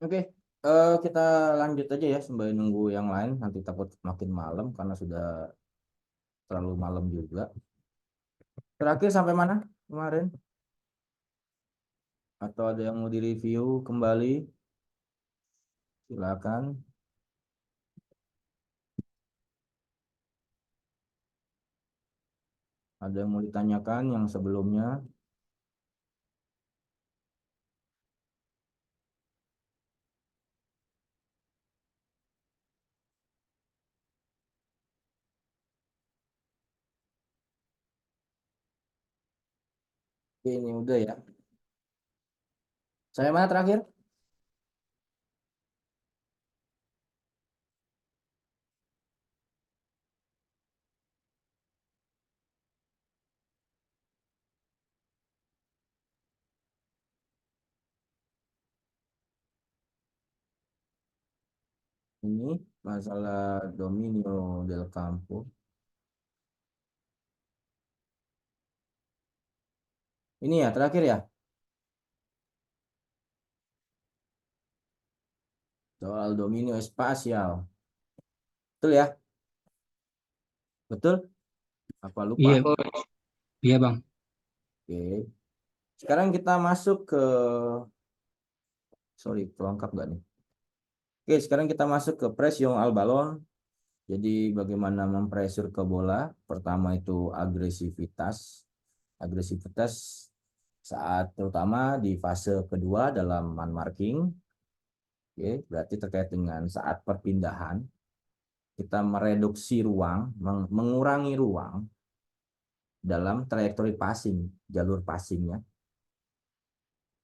Oke, kita lanjut aja ya sambil nunggu yang lain. Nanti takut makin malam karena sudah terlalu malam juga. Terakhir sampai mana kemarin? Atau ada yang mau direview kembali? Silakan. Ada yang mau ditanyakan yang sebelumnya? Oke, ini udah ya. Saya mana terakhir? Ini masalah Dominio del Campo. Ini ya terakhir ya. Soal Dominio Spasial. Betul ya? Betul? Apa Iya, lupa? iya Bang. Oke. Sekarang kita masuk ke, sorry, pelengkap nggak nih? Oke, sekarang kita masuk ke pression al balon. Jadi bagaimana mempressure ke bola? Pertama itu agresivitas. Agresivitas saat terutama di fase kedua dalam man marking. Oke, berarti terkait dengan saat perpindahan kita mereduksi ruang, mengurangi ruang dalam trajektori passing, jalur passingnya.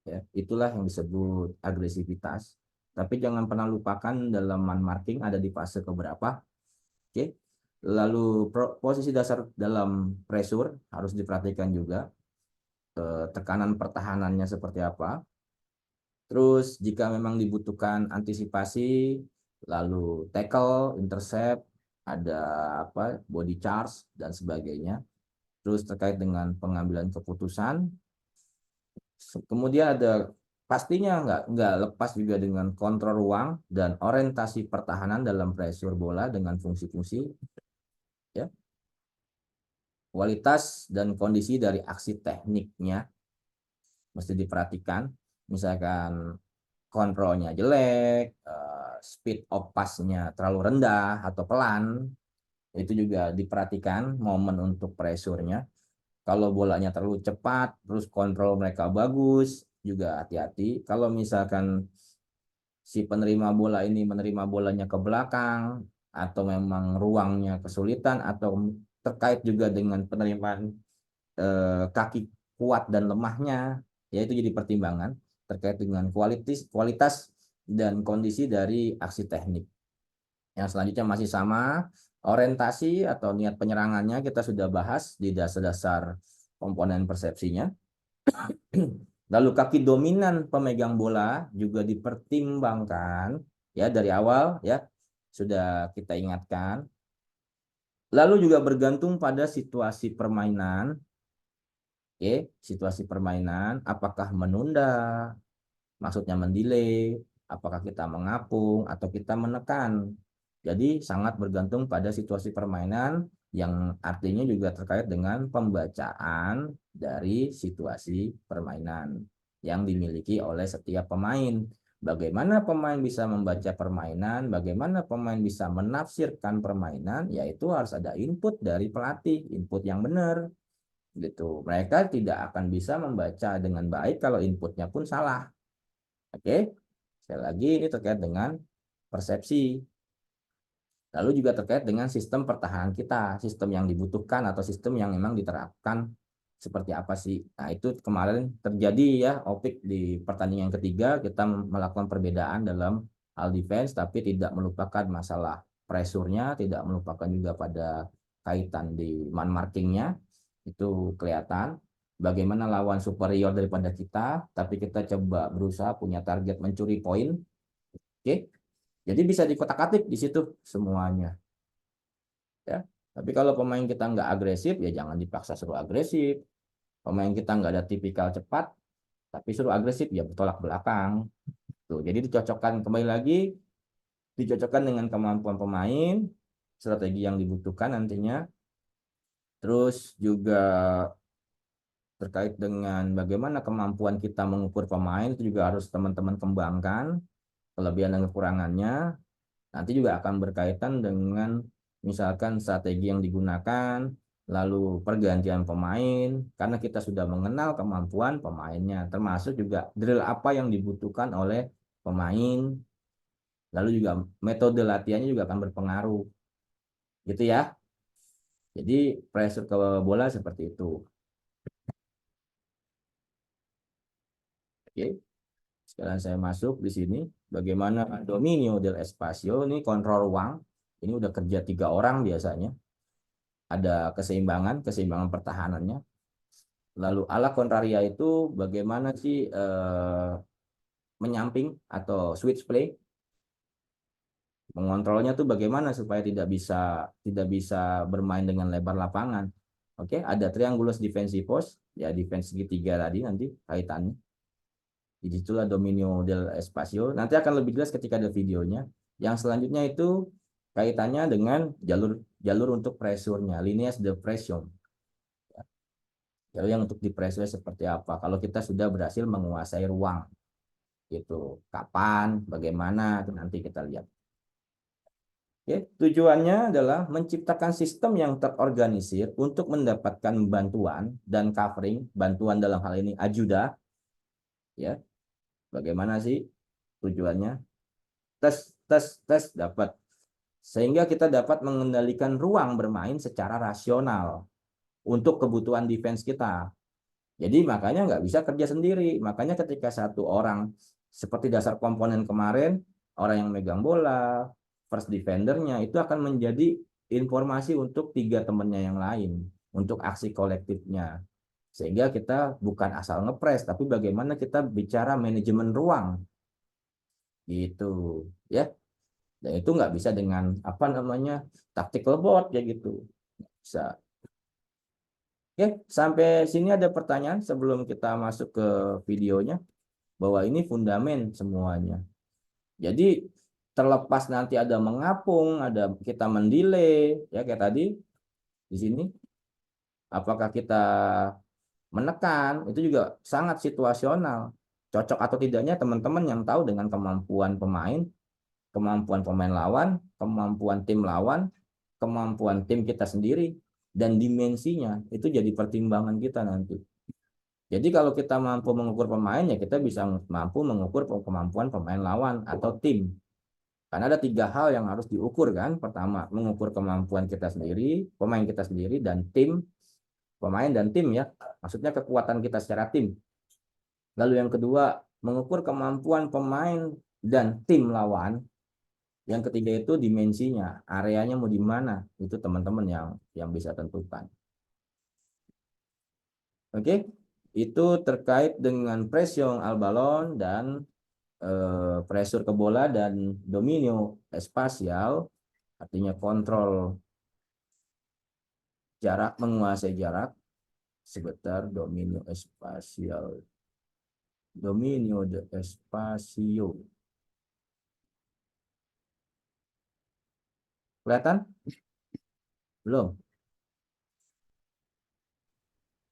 Ya, itulah yang disebut agresivitas. Tapi jangan pernah lupakan dalam man marking ada di fase keberapa. Oke. Lalu posisi dasar dalam pressure harus diperhatikan juga, tekanan pertahanannya seperti apa. Terus jika memang dibutuhkan antisipasi, lalu tackle, intercept, ada apa, body charge dan sebagainya. Terus terkait dengan pengambilan keputusan, kemudian ada pastinya nggak lepas juga dengan kontrol ruang dan orientasi pertahanan dalam pressure bola dengan fungsi-fungsi, ya, kualitas dan kondisi dari aksi tekniknya mesti diperhatikan. Misalkan kontrolnya jelek, speed of pass-nya terlalu rendah atau pelan, itu juga diperhatikan momen untuk pressure-nya. Kalau bolanya terlalu cepat, terus kontrol mereka bagus, juga hati-hati. Kalau misalkan si penerima bola ini menerima bolanya ke belakang, atau memang ruangnya kesulitan, atau terkait juga dengan penerimaan kaki kuat dan lemahnya, ya itu jadi pertimbangan terkait dengan kualitas dan kondisi dari aksi teknik. Yang selanjutnya masih sama, orientasi atau niat penyerangannya kita sudah bahas di dasar-dasar komponen persepsinya. Lalu kaki dominan pemegang bola juga dipertimbangkan ya dari awal ya, sudah kita ingatkan. Lalu juga bergantung pada situasi permainan. Oke, situasi permainan, apakah menunda, maksudnya mendelay, apakah kita mengapung atau kita menekan. Jadi sangat bergantung pada situasi permainan yang artinya juga terkait dengan pembacaan dari situasi permainan yang dimiliki oleh setiap pemain. Bagaimana pemain bisa membaca permainan, bagaimana pemain bisa menafsirkan permainan, yaitu harus ada input dari pelatih, input yang benar gitu. Mereka tidak akan bisa membaca dengan baik kalau inputnya pun salah. Oke, sekali lagi ini terkait dengan persepsi. Lalu juga terkait dengan sistem pertahanan kita, sistem yang dibutuhkan atau sistem yang memang diterapkan seperti apa sih. Nah, itu kemarin terjadi ya, Opik di pertandingan ketiga kita melakukan perbedaan dalam hal defense, tapi tidak melupakan masalah pressure-nya, tidak melupakan juga pada kaitan di man marking-nya, itu kelihatan. Bagaimana lawan superior daripada kita, tapi kita coba berusaha punya target mencuri poin. Oke, jadi bisa dikotak-atik di situ semuanya. Ya. Tapi kalau pemain kita nggak agresif, ya jangan dipaksa suruh agresif. Pemain kita nggak ada tipikal cepat, tapi suruh agresif, ya bertolak belakang. Tuh, jadi dicocokkan kembali lagi, dicocokkan dengan kemampuan pemain, strategi yang dibutuhkan nantinya, terus juga terkait dengan bagaimana kemampuan kita mengukur pemain itu juga harus teman-teman kembangkan kelebihan dan kekurangannya. Nanti juga akan berkaitan dengan misalkan strategi yang digunakan, lalu pergantian pemain, karena kita sudah mengenal kemampuan pemainnya, termasuk juga drill apa yang dibutuhkan oleh pemain, lalu juga metode latihannya juga akan berpengaruh, gitu ya. Jadi pressure ke bola seperti itu. Oke, sekarang saya masuk di sini. Bagaimana dominio del espacio, ini kontrol ruang. Ini udah kerja 3 orang biasanya. Ada keseimbangan pertahanannya. Lalu ala contraria itu bagaimana sih menyamping atau switch play, mengontrolnya tuh bagaimana supaya tidak bisa bermain dengan lebar lapangan. Oke, ada triangulus defensivos, ya defense segitiga tadi nanti kaitannya. Jadi itulah dominio del espacio. Nanti akan lebih jelas ketika ada videonya. Yang selanjutnya itu kaitannya dengan jalur jalur untuk pressure-nya, lineas de pressure. Jalur yang untuk di pressure seperti apa? Kalau kita sudah berhasil menguasai ruang, gitu. Kapan, bagaimana, itu nanti kita lihat. Oke, tujuannya adalah menciptakan sistem yang terorganisir untuk mendapatkan bantuan dan covering, bantuan dalam hal ini ajuda, ya. Bagaimana sih tujuannya? Tes dapat, sehingga kita dapat mengendalikan ruang bermain secara rasional untuk kebutuhan defense kita. Jadi makanya nggak bisa kerja sendiri. Makanya ketika satu orang seperti dasar komponen kemarin, orang yang megang bola, first defendernya itu akan menjadi informasi untuk 3 temannya yang lain untuk aksi kolektifnya. Sehingga kita bukan asal ngepres, tapi bagaimana kita bicara manajemen ruang gitu, ya. Dan itu nggak bisa dengan apa namanya tactical board ya gitu. Bisa. Oke, sampai sini ada pertanyaan sebelum kita masuk ke videonya, bahwa ini fundamen semuanya. Jadi terlepas nanti ada mengapung, ada kita mendelay, ya kayak tadi di sini, apakah kita menekan, itu juga sangat situasional. Cocok atau tidaknya teman-teman yang tahu dengan kemampuan pemain lawan, kemampuan tim lawan, kemampuan tim kita sendiri, dan dimensinya itu jadi pertimbangan kita nanti. Jadi kalau kita mampu mengukur pemain, ya kita bisa mampu mengukur kemampuan pemain lawan atau tim. Karena ada 3 hal yang harus diukur kan. Pertama, mengukur kemampuan kita sendiri, pemain kita sendiri, dan tim, pemain dan tim ya. Maksudnya kekuatan kita secara tim. Lalu yang kedua, mengukur kemampuan pemain dan tim lawan. Yang ketiga itu dimensinya, areanya mau di mana, itu teman-teman yang bisa tentukan. Oke, itu terkait dengan pressure al balon dan pressure ke bola dan dominio spasial, artinya kontrol jarak, menguasai jarak. Sebentar, dominio spasial, dominio de espacio. Kelihatan? Belum?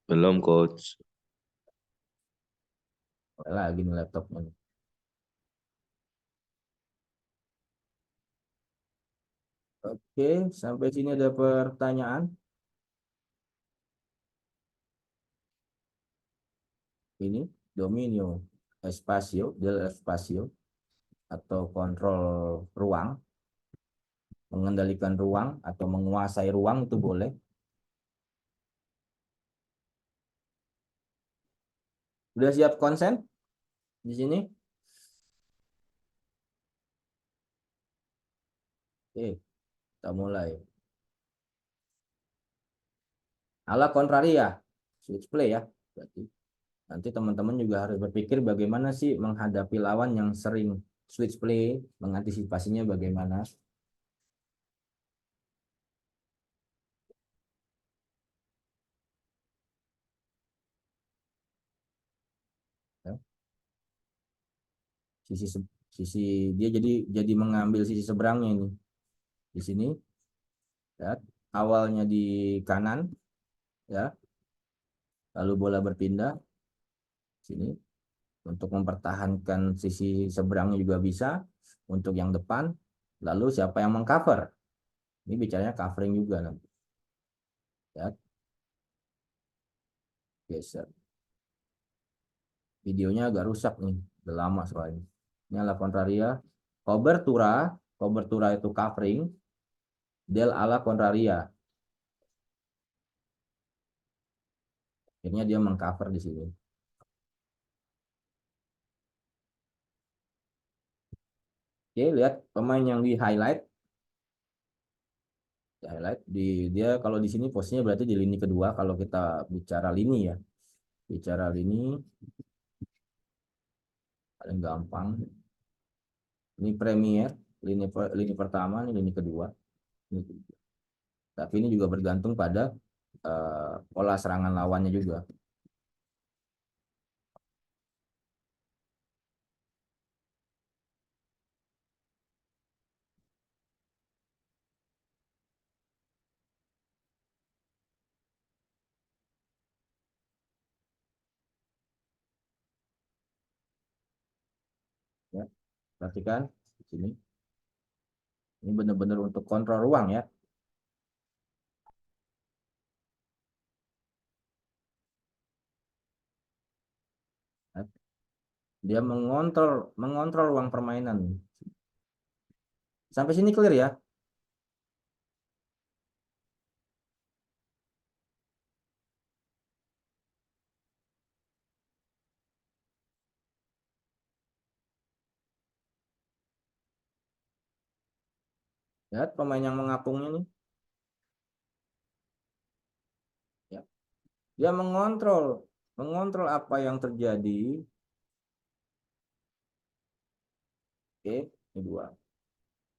Belum, Coach. Lagi nih laptopnya. Oke, sampai sini ada pertanyaan. Ini dominio espacio del espacio atau kontrol ruang, mengendalikan ruang atau menguasai ruang itu boleh. Sudah siap konsen di sini? Oke, kita mulai. Ala contraria, switch play ya. Berarti nanti teman-teman juga harus berpikir bagaimana sih menghadapi lawan yang sering switch play, mengantisipasinya bagaimana. Ya. Sisi dia jadi mengambil sisi seberangnya ini. Di sini ya, awalnya di kanan ya, lalu bola berpindah sini untuk mempertahankan sisi seberangnya juga bisa untuk yang depan. Lalu siapa yang mengcover? Ini bicaranya covering juga nanti. Ya, geser. Videonya agak rusak nih, udah lama soalnya. Ini ala contraria. Cobertura, cobertura itu covering. Del ala contraria. Akhirnya dia mengcover di sini. Oke, lihat pemain yang di highlight. Di highlight dia kalau di sini posisinya berarti di lini kedua kalau kita bicara lini ya. Bicara lini paling gampang. Ini Premier, lini pertama, ini lini kedua. Ini. Tapi ini juga bergantung pada pola serangan lawannya juga. Ya, perhatikan di sini. Ini benar-benar untuk kontrol ruang ya. Dia mengontrol mengontrol ruang permainan. Sampai sini clear ya. Lihat pemain yang mengapungnya nih. Ya. Dia mengontrol apa yang terjadi. Oke, ini dua.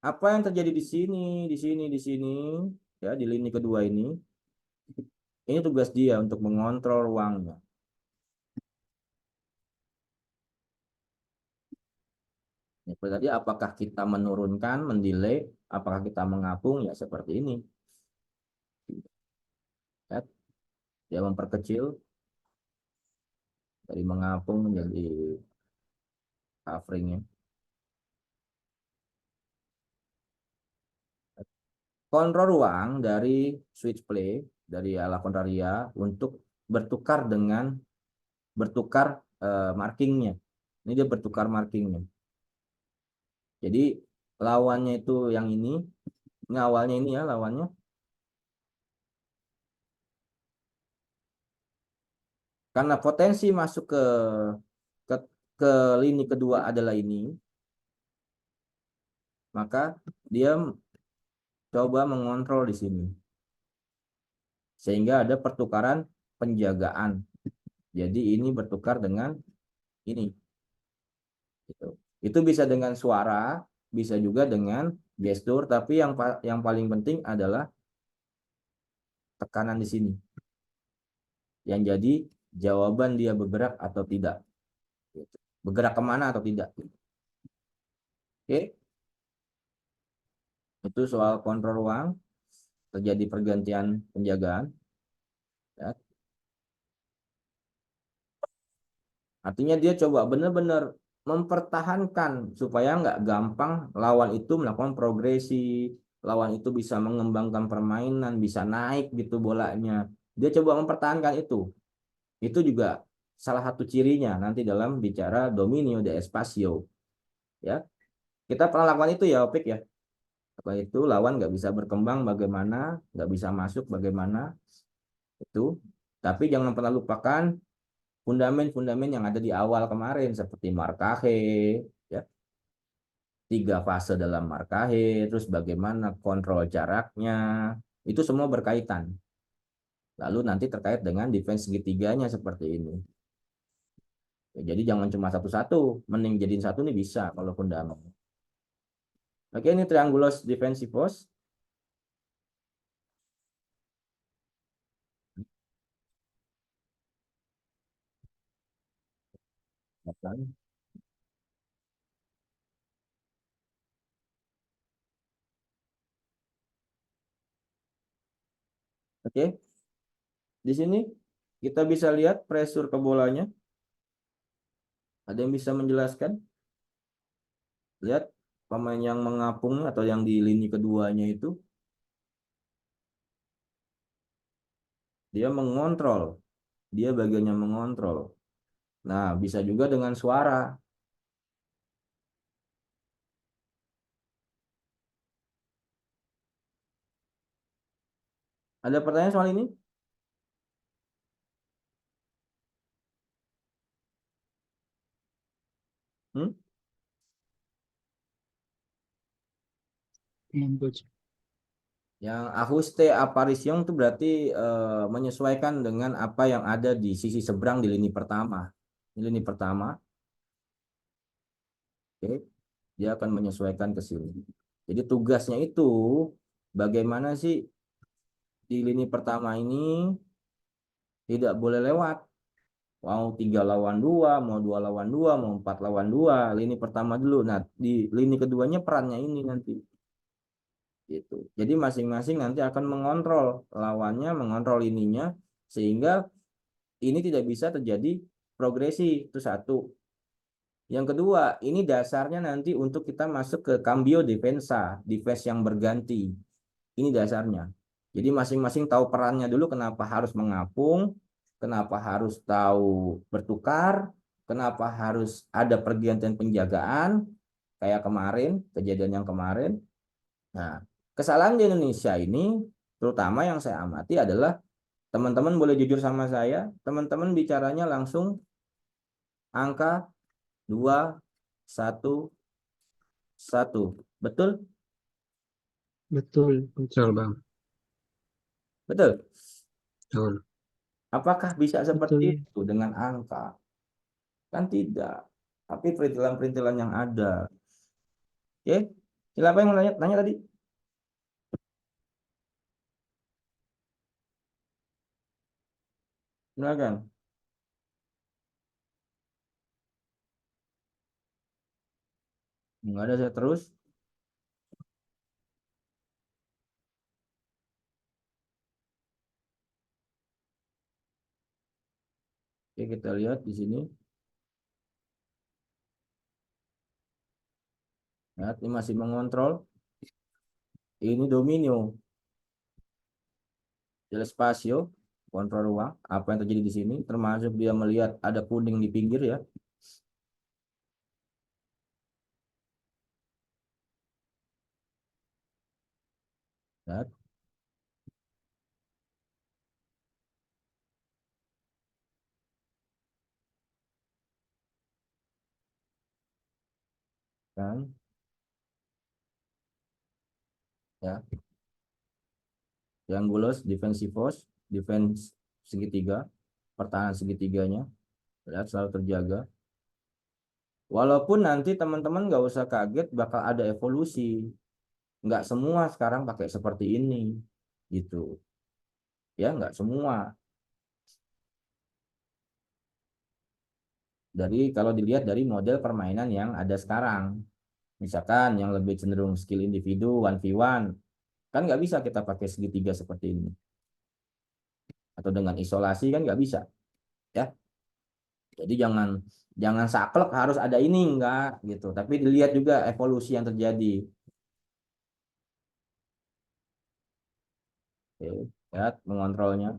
Apa yang terjadi di sini, di sini, ya di lini kedua ini. Ini tugas dia untuk mengontrol ruangnya. Ya, berarti apakah kita menurunkan, mendelay, apakah kita mengapung, ya seperti ini. Ya, dia memperkecil dari mengapung menjadi coveringnya. Kontrol ruang dari switch play dari ala Contraria untuk bertukar markingnya. Ini dia bertukar markingnya. Jadi lawannya itu yang ini awalnya ini ya lawannya. Karena potensi masuk ke, ke lini kedua adalah ini, maka dia coba mengontrol di sini. Sehingga ada pertukaran penjagaan. Jadi ini bertukar dengan ini. Gitu. Itu bisa dengan suara, bisa juga dengan gestur, tapi yang paling penting adalah tekanan di sini. Yang jadi jawaban dia bergerak atau tidak. Gitu. Bergerak kemana atau tidak. Oke, itu soal kontrol ruang, terjadi pergantian penjagaan. Ya. Artinya dia coba benar-benar mempertahankan supaya nggak gampang lawan itu melakukan progresi, lawan itu bisa mengembangkan permainan, bisa naik gitu bolanya. Dia coba mempertahankan itu. Itu juga salah satu cirinya nanti dalam bicara dominio de espacio. Ya, kita pernah lakukan itu ya, Opik ya. Apa itu lawan nggak bisa berkembang bagaimana, nggak bisa masuk bagaimana itu. Tapi jangan pernah lupakan fundament-fundament yang ada di awal kemarin seperti markahe, ya, 3 fase dalam markahe, terus bagaimana kontrol jaraknya, itu semua berkaitan. Lalu nanti terkait dengan defense segitiganya seperti ini. Ya, jadi jangan cuma satu-satu, mending jadiin satu nih bisa kalau fundament. Oke, ini triangulus defensivos. Oke, di sini kita bisa lihat pressure ke bolanya. Ada yang bisa menjelaskan? Lihat pemain yang mengapung atau yang di lini keduanya itu, dia mengontrol. Dia bagiannya mengontrol. Nah, bisa juga dengan suara. Ada pertanyaan soal ini? Hmm? Mampus. Yang ajuste aparition itu berarti menyesuaikan dengan apa yang ada di sisi seberang di lini pertama. Di lini pertama, oke, dia akan menyesuaikan ke sini. Jadi tugasnya itu bagaimana sih di lini pertama ini tidak boleh lewat. Mau 3 lawan 2, mau 2 lawan 2, mau 4 lawan 2, lini pertama dulu. Nah, di lini keduanya perannya ini nanti. Gitu. Jadi masing-masing nanti akan mengontrol lawannya, mengontrol ininya, sehingga ini tidak bisa terjadi progresi. Itu satu. Yang kedua, ini dasarnya nanti untuk kita masuk ke cambio defensa, defense yang berganti. Ini dasarnya. Jadi masing-masing tahu perannya dulu, kenapa harus mengapung, kenapa harus tahu bertukar, kenapa harus ada pergantian penjagaan, kayak kemarin, kejadian yang kemarin. Nah, kesalahan di Indonesia ini, terutama yang saya amati adalah teman-teman boleh jujur sama saya, teman-teman bicaranya langsung angka 2, 1, 1. Betul? Betul, betul bang, Betul. betul, Apakah bisa seperti betul. itu dengan angka? Kan tidak. Tapi perintilan-perintilan yang ada. Oke? Siapa yang mau nanya tadi? Silakan. Enggak ada, saya terus. Oke, kita lihat di sini. Lihat, ini masih mengontrol. Ini domino. Del spasio, kontrol ruang. Apa yang terjadi di sini? Termasuk dia melihat ada kuning di pinggir ya. Lihat, kan? Ya. Triangulus, defensivos, defense segitiga, pertahanan segitiganya. Lihat, selalu terjaga. Walaupun nanti teman-teman nggak usah kaget bakal ada evolusi. Nggak semua sekarang pakai seperti ini. Gitu. Ya, nggak semua. Dari kalau dilihat dari model permainan yang ada sekarang. Misalkan yang lebih cenderung skill individu, 1v1. Kan nggak bisa kita pakai segitiga seperti ini. Atau dengan isolasi kan nggak bisa. Ya. Jadi jangan jangan saklek harus ada ini enggak gitu. Tapi dilihat juga evolusi yang terjadi. Oke, lihat mengontrolnya.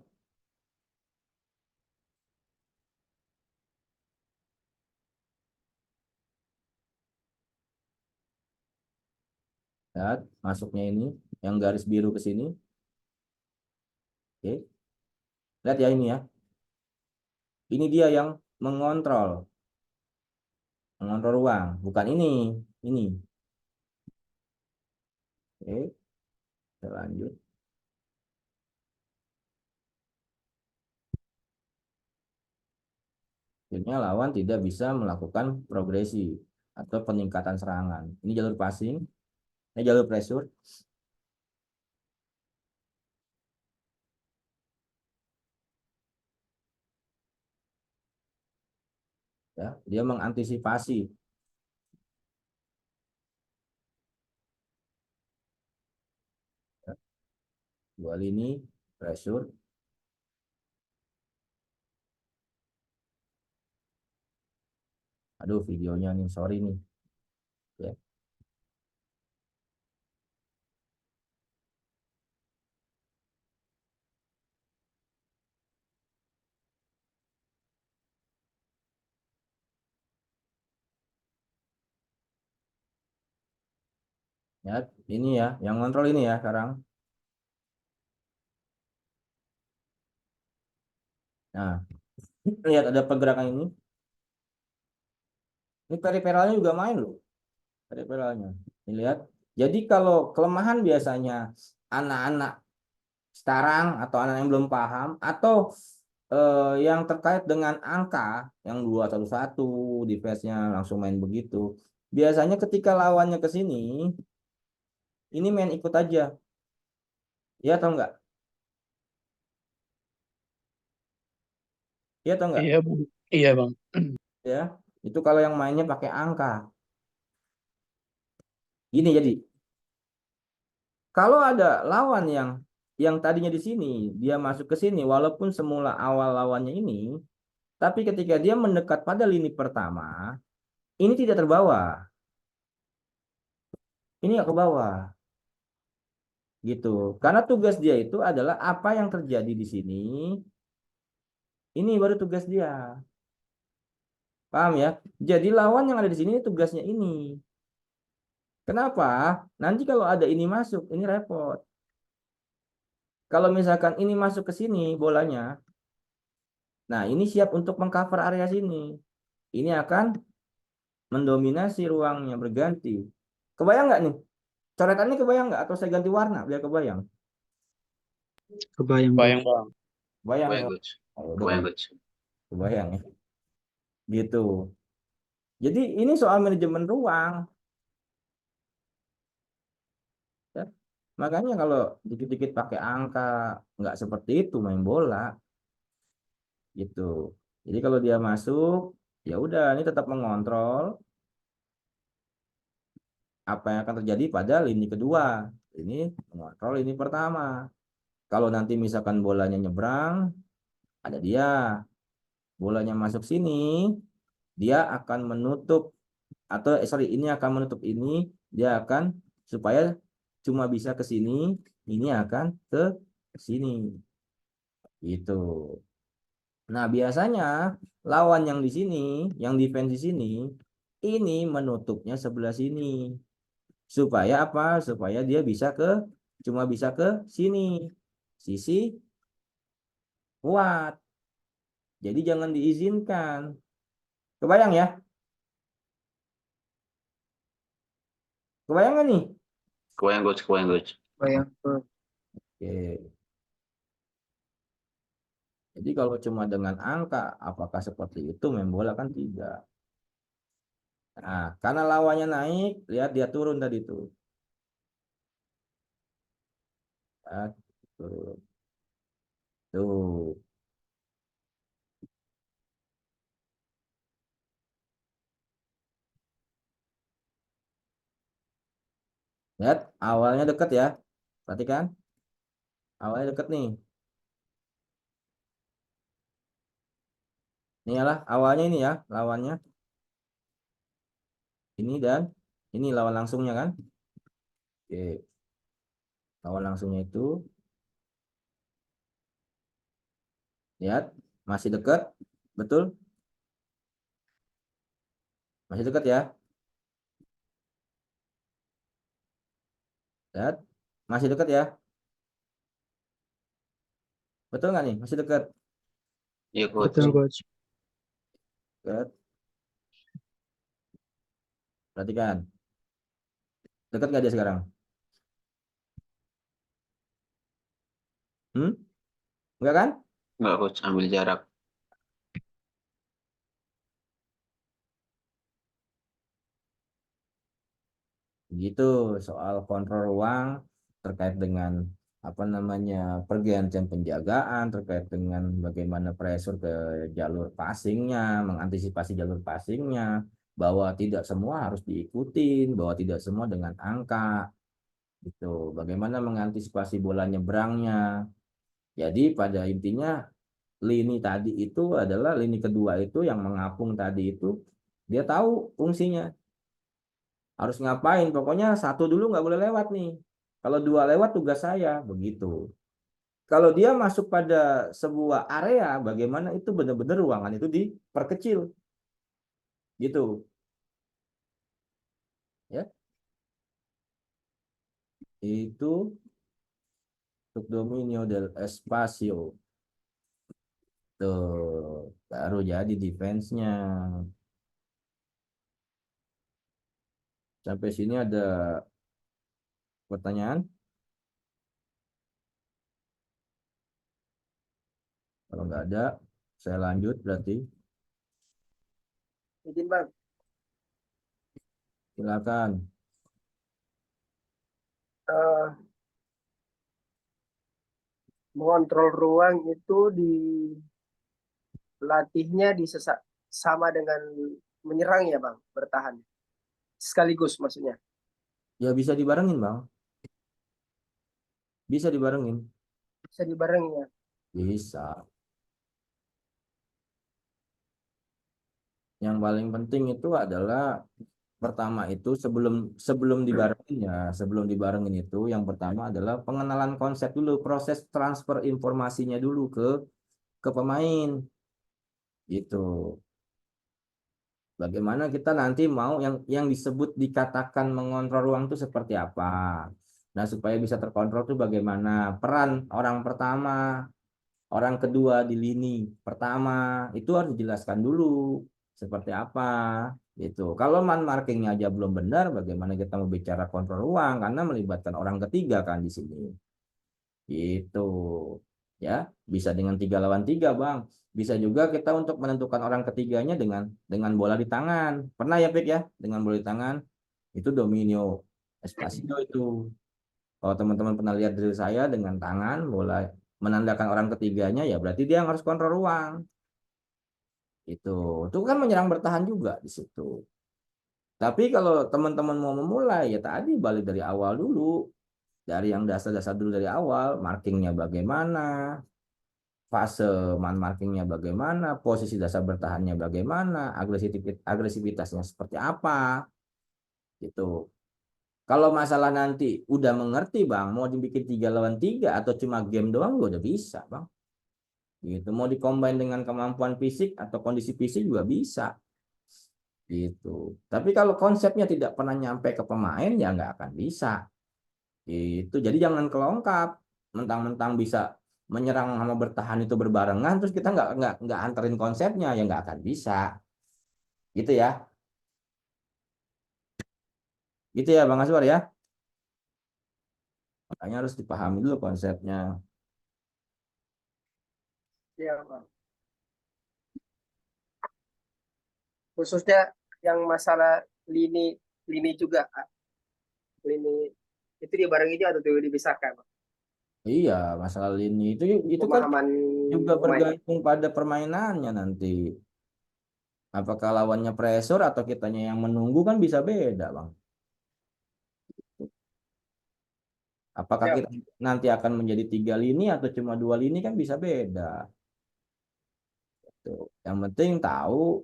Lihat masuknya ini yang garis biru ke sini. Oke. Lihat ya ini ya. Ini dia yang mengontrol, mengontrol ruang, bukan ini. Ini. Oke, kita lanjut. Akhirnya lawan tidak bisa melakukan progresi atau peningkatan serangan. Ini jalur passing, ini jalur pressure. Ya, dia mengantisipasi. Ya, dua lini. pressure. Aduh, videonya nih, sorry nih. Ya. Ya, ini ya, yang kontrol ini ya sekarang. Nah, lihat ada pergerakan ini. Ini periferalnya juga main loh, periferalnya. Ini lihat. Jadi kalau kelemahan biasanya anak-anak sekarang atau anak yang belum paham atau yang terkait dengan angka yang 211 defense-nya langsung main begitu. Biasanya ketika lawannya ke sini, ini main ikut aja. Ya atau enggak? Ya atau enggak? Iya, Bang. Iya, Bang. Ya. Itu kalau yang mainnya pakai angka. Gini jadi, kalau ada lawan yang tadinya di sini, dia masuk ke sini walaupun semula awal lawannya ini, tapi ketika dia mendekat pada lini pertama, ini tidak terbawa. Ini nggak ke bawah. Gitu. Karena tugas dia itu adalah apa yang terjadi di sini, ini baru tugas dia. Paham ya? Jadi lawan yang ada di sini tugasnya ini. Kenapa? Nanti kalau ada ini masuk, ini repot. Kalau misalkan ini masuk ke sini bolanya, nah ini siap untuk mengcover area sini. Ini akan mendominasi ruangnya berganti. Kebayang nggak nih? Coretannya kebayang nggak? Atau saya ganti warna biar kebayang? Kebayang, Bayang, Coach. Bang. Bayang ya? Kebayang, Coach. Oh, udah Kebayang, Coach. kebayang ya. Gitu. Jadi ini soal manajemen ruang. Ya. Makanya kalau dikit-dikit pakai angka, nggak seperti itu main bola. Gitu. Jadi kalau dia masuk, ya udah ini tetap mengontrol apa yang akan terjadi pada lini kedua. Ini mengontrol lini pertama. Kalau nanti misalkan bolanya nyebrang, ada dia. Bolanya masuk sini, dia akan menutup atau sorry ini akan menutup ini, dia akan supaya cuma bisa ke sini, ini akan ke sini. Gitu. Nah, biasanya lawan yang di sini, yang defense di sini, ini menutupnya sebelah sini. Supaya apa? Supaya dia bisa cuma bisa ke sini. Sisi kuat. Jadi jangan diizinkan. Kebayang ya? Kebayang nggak nih? Kebayang, Coach. Kebayang, Coach. Kebayang, Coach. Oke. Jadi kalau cuma dengan angka, apakah seperti itu main bola kan tidak. Nah, karena lawannya naik, lihat dia turun tadi tuh. Lihat, turun. Tuh. Lihat, awalnya dekat ya. Perhatikan, awalnya dekat nih. Ini lah awalnya ini ya, lawannya. Ini dan ini lawan langsungnya kan. Oke. Lawan langsungnya itu, lihat, masih dekat. Betul? Masih dekat ya. Lihat, masih dekat ya. Betul nggak nih? Masih dekat. Iya, Coach. Betul, Coach. Dekat. Perhatikan. Dekat nggak dia sekarang? Hmm? Enggak kan? Enggak, Coach. Ambil jarak. Gitu soal kontrol ruang terkait dengan apa namanya pergantian penjagaan terkait dengan bagaimana pressure ke jalur passingnya, mengantisipasi jalur passingnya, bahwa tidak semua harus diikutin, bahwa tidak semua dengan angka, gitu. Bagaimana mengantisipasi bola nyebrangnya, Jadi pada intinya lini tadi itu adalah lini kedua itu yang mengapung tadi itu dia tahu fungsinya harus ngapain. Pokoknya satu dulu nggak boleh lewat nih. Kalau dua lewat tugas saya begitu. Kalau dia masuk pada sebuah area, bagaimana itu benar-benar ruangan itu diperkecil, gitu, ya. Itu subdominio del espacio. Tuh, baru jadi defense-nya. Sampai sini ada pertanyaan? Kalau nggak ada, saya lanjut berarti. Izin Bang, Silakan. eh, mengontrol ruang itu dilatihnya sama dengan menyerang ya Bang, bertahan. Sekaligus maksudnya. Ya bisa dibarengin, Bang. Bisa dibarengin. Bisa dibarengi ya. Bisa. Yang paling penting itu adalah pertama itu sebelum sebelum dibarengin ya, sebelum dibarengin itu yang pertama adalah pengenalan konsep dulu, proses transfer informasinya dulu ke pemain. Gitu. Bagaimana kita nanti mau yang disebut dikatakan mengontrol ruang itu seperti apa. Nah, supaya bisa terkontrol itu bagaimana peran orang pertama, orang kedua di lini pertama itu harus dijelaskan dulu seperti apa gitu. Kalau man markingnya aja belum benar, bagaimana kita mau bicara kontrol ruang karena melibatkan orang ketiga kan di sini. Gitu. Ya, bisa dengan 3 lawan 3, Bang. Bisa juga kita untuk menentukan orang ketiganya dengan bola di tangan. Pernah ya, Pik ya? Dengan bola di tangan. Itu dominio espasio itu. Kalau teman-teman pernah lihat dari saya dengan tangan bola menandakan orang ketiganya ya berarti dia yang harus kontrol ruang. Itu kan menyerang bertahan juga di situ. Tapi kalau teman-teman mau memulai ya tadi balik dari awal dulu, dari yang dasar-dasar dulu dari awal, markingnya bagaimana, fase man markingnya bagaimana, posisi dasar bertahannya bagaimana, agresivitasnya seperti apa, gitu. Kalau masalah nanti udah mengerti Bang, mau dibikin 3 lawan 3 atau cuma game doang juga udah bisa Bang. Gitu. Mau dikombin dengan kemampuan fisik atau kondisi fisik juga bisa. Gitu. Tapi kalau konsepnya tidak pernah nyampe ke pemain ya nggak akan bisa. Itu jadi jangan kelongkap. Mentang-mentang bisa menyerang sama bertahan itu berbarengan, terus kita nggak anterin konsepnya ya nggak akan bisa. Gitu ya. Gitu ya Bang Aswar ya. Makanya harus dipahami dulu konsepnya. Iya Bang. Khususnya yang masalah lini lini juga lini itu dibarengi juga atau dipisahkan Bang? Iya, masalah lini itu kan Pemahaman juga pemain. bergantung pada permainannya nanti. Apakah lawannya pressure atau kitanya yang menunggu kan bisa beda, Bang. Apakah Ya kita Bang. nanti akan menjadi 3 lini atau cuma 2 lini kan bisa beda. Tuh. Yang penting tahu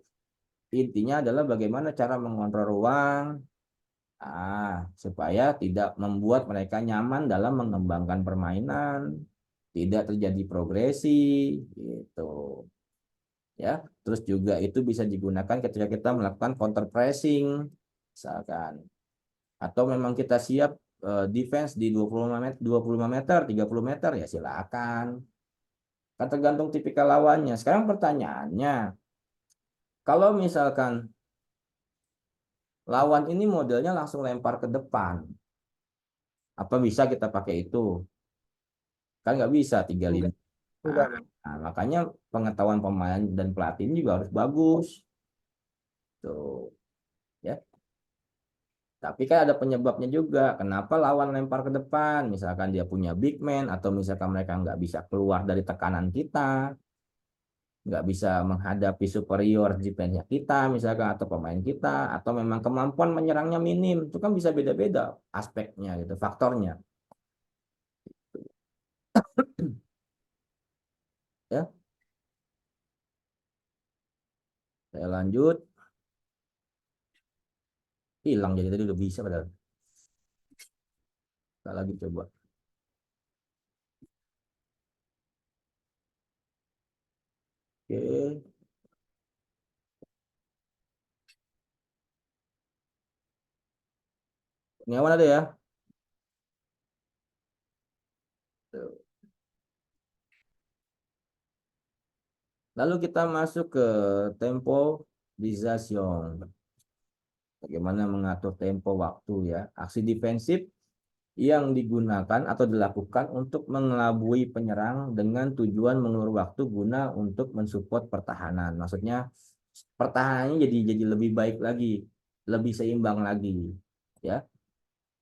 intinya adalah bagaimana cara mengontrol ruang, supaya tidak membuat mereka nyaman dalam mengembangkan permainan, tidak terjadi progresi, gitu. Ya, terus juga itu bisa digunakan ketika kita melakukan counter pressing, misalkan. Atau memang kita siap defense di 25 meter, 25 meter, 30 meter ya silakan. Kan tergantung tipikal lawannya. Sekarang pertanyaannya, kalau misalkan lawan ini modelnya langsung lempar ke depan, apa bisa kita pakai itu? Kan nggak bisa 3 lini. Enggak. Nah, Enggak Bang. makanya pengetahuan pemain dan pelatih juga harus bagus. Tuh, ya. Tapi kan ada penyebabnya juga. Kenapa lawan lempar ke depan? Misalkan dia punya big man atau misalkan mereka nggak bisa keluar dari tekanan kita, nggak bisa menghadapi superior defense kita, misalkan atau pemain kita, atau memang kemampuan menyerangnya minim. Itu kan bisa beda-beda aspeknya gitu, faktornya. lanjut. Hilang jadi tadi udah bisa padahal. Kita lagi coba. Oke. Ini awan ada ya? Tuh. Lalu kita masuk ke temporization. Bagaimana mengatur tempo waktu ya. Aksi defensif yang digunakan atau dilakukan untuk mengelabui penyerang dengan tujuan mengulur waktu guna untuk mensupport pertahanan. Maksudnya pertahanannya jadi lebih baik lagi, lebih seimbang lagi. Ya.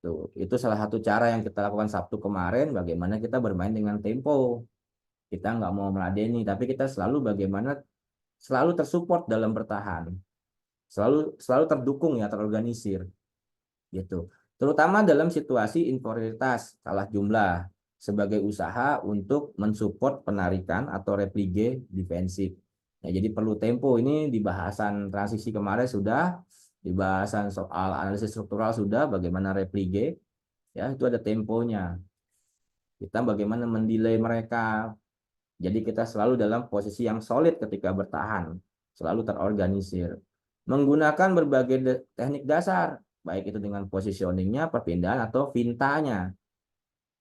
Tuh, itu salah satu cara yang kita lakukan Sabtu kemarin, bagaimana kita bermain dengan tempo. Kita nggak mau meladeni, tapi kita selalu bagaimana selalu tersupport dalam bertahan. Selalu terdukung ya, terorganisir. Gitu. Terutama dalam situasi inferioritas, kalah jumlah, sebagai usaha untuk mensupport penarikan atau replige defensif. Ya, jadi perlu tempo, ini di bahasan transisi kemarin sudah, di bahasan soal analisis struktural sudah, bagaimana replige, ya itu ada temponya. Kita bagaimana mendelay mereka. Jadi kita selalu dalam posisi yang solid ketika bertahan, selalu terorganisir. Menggunakan berbagai teknik dasar, baik itu dengan positioningnya, perpindahan atau fintanya,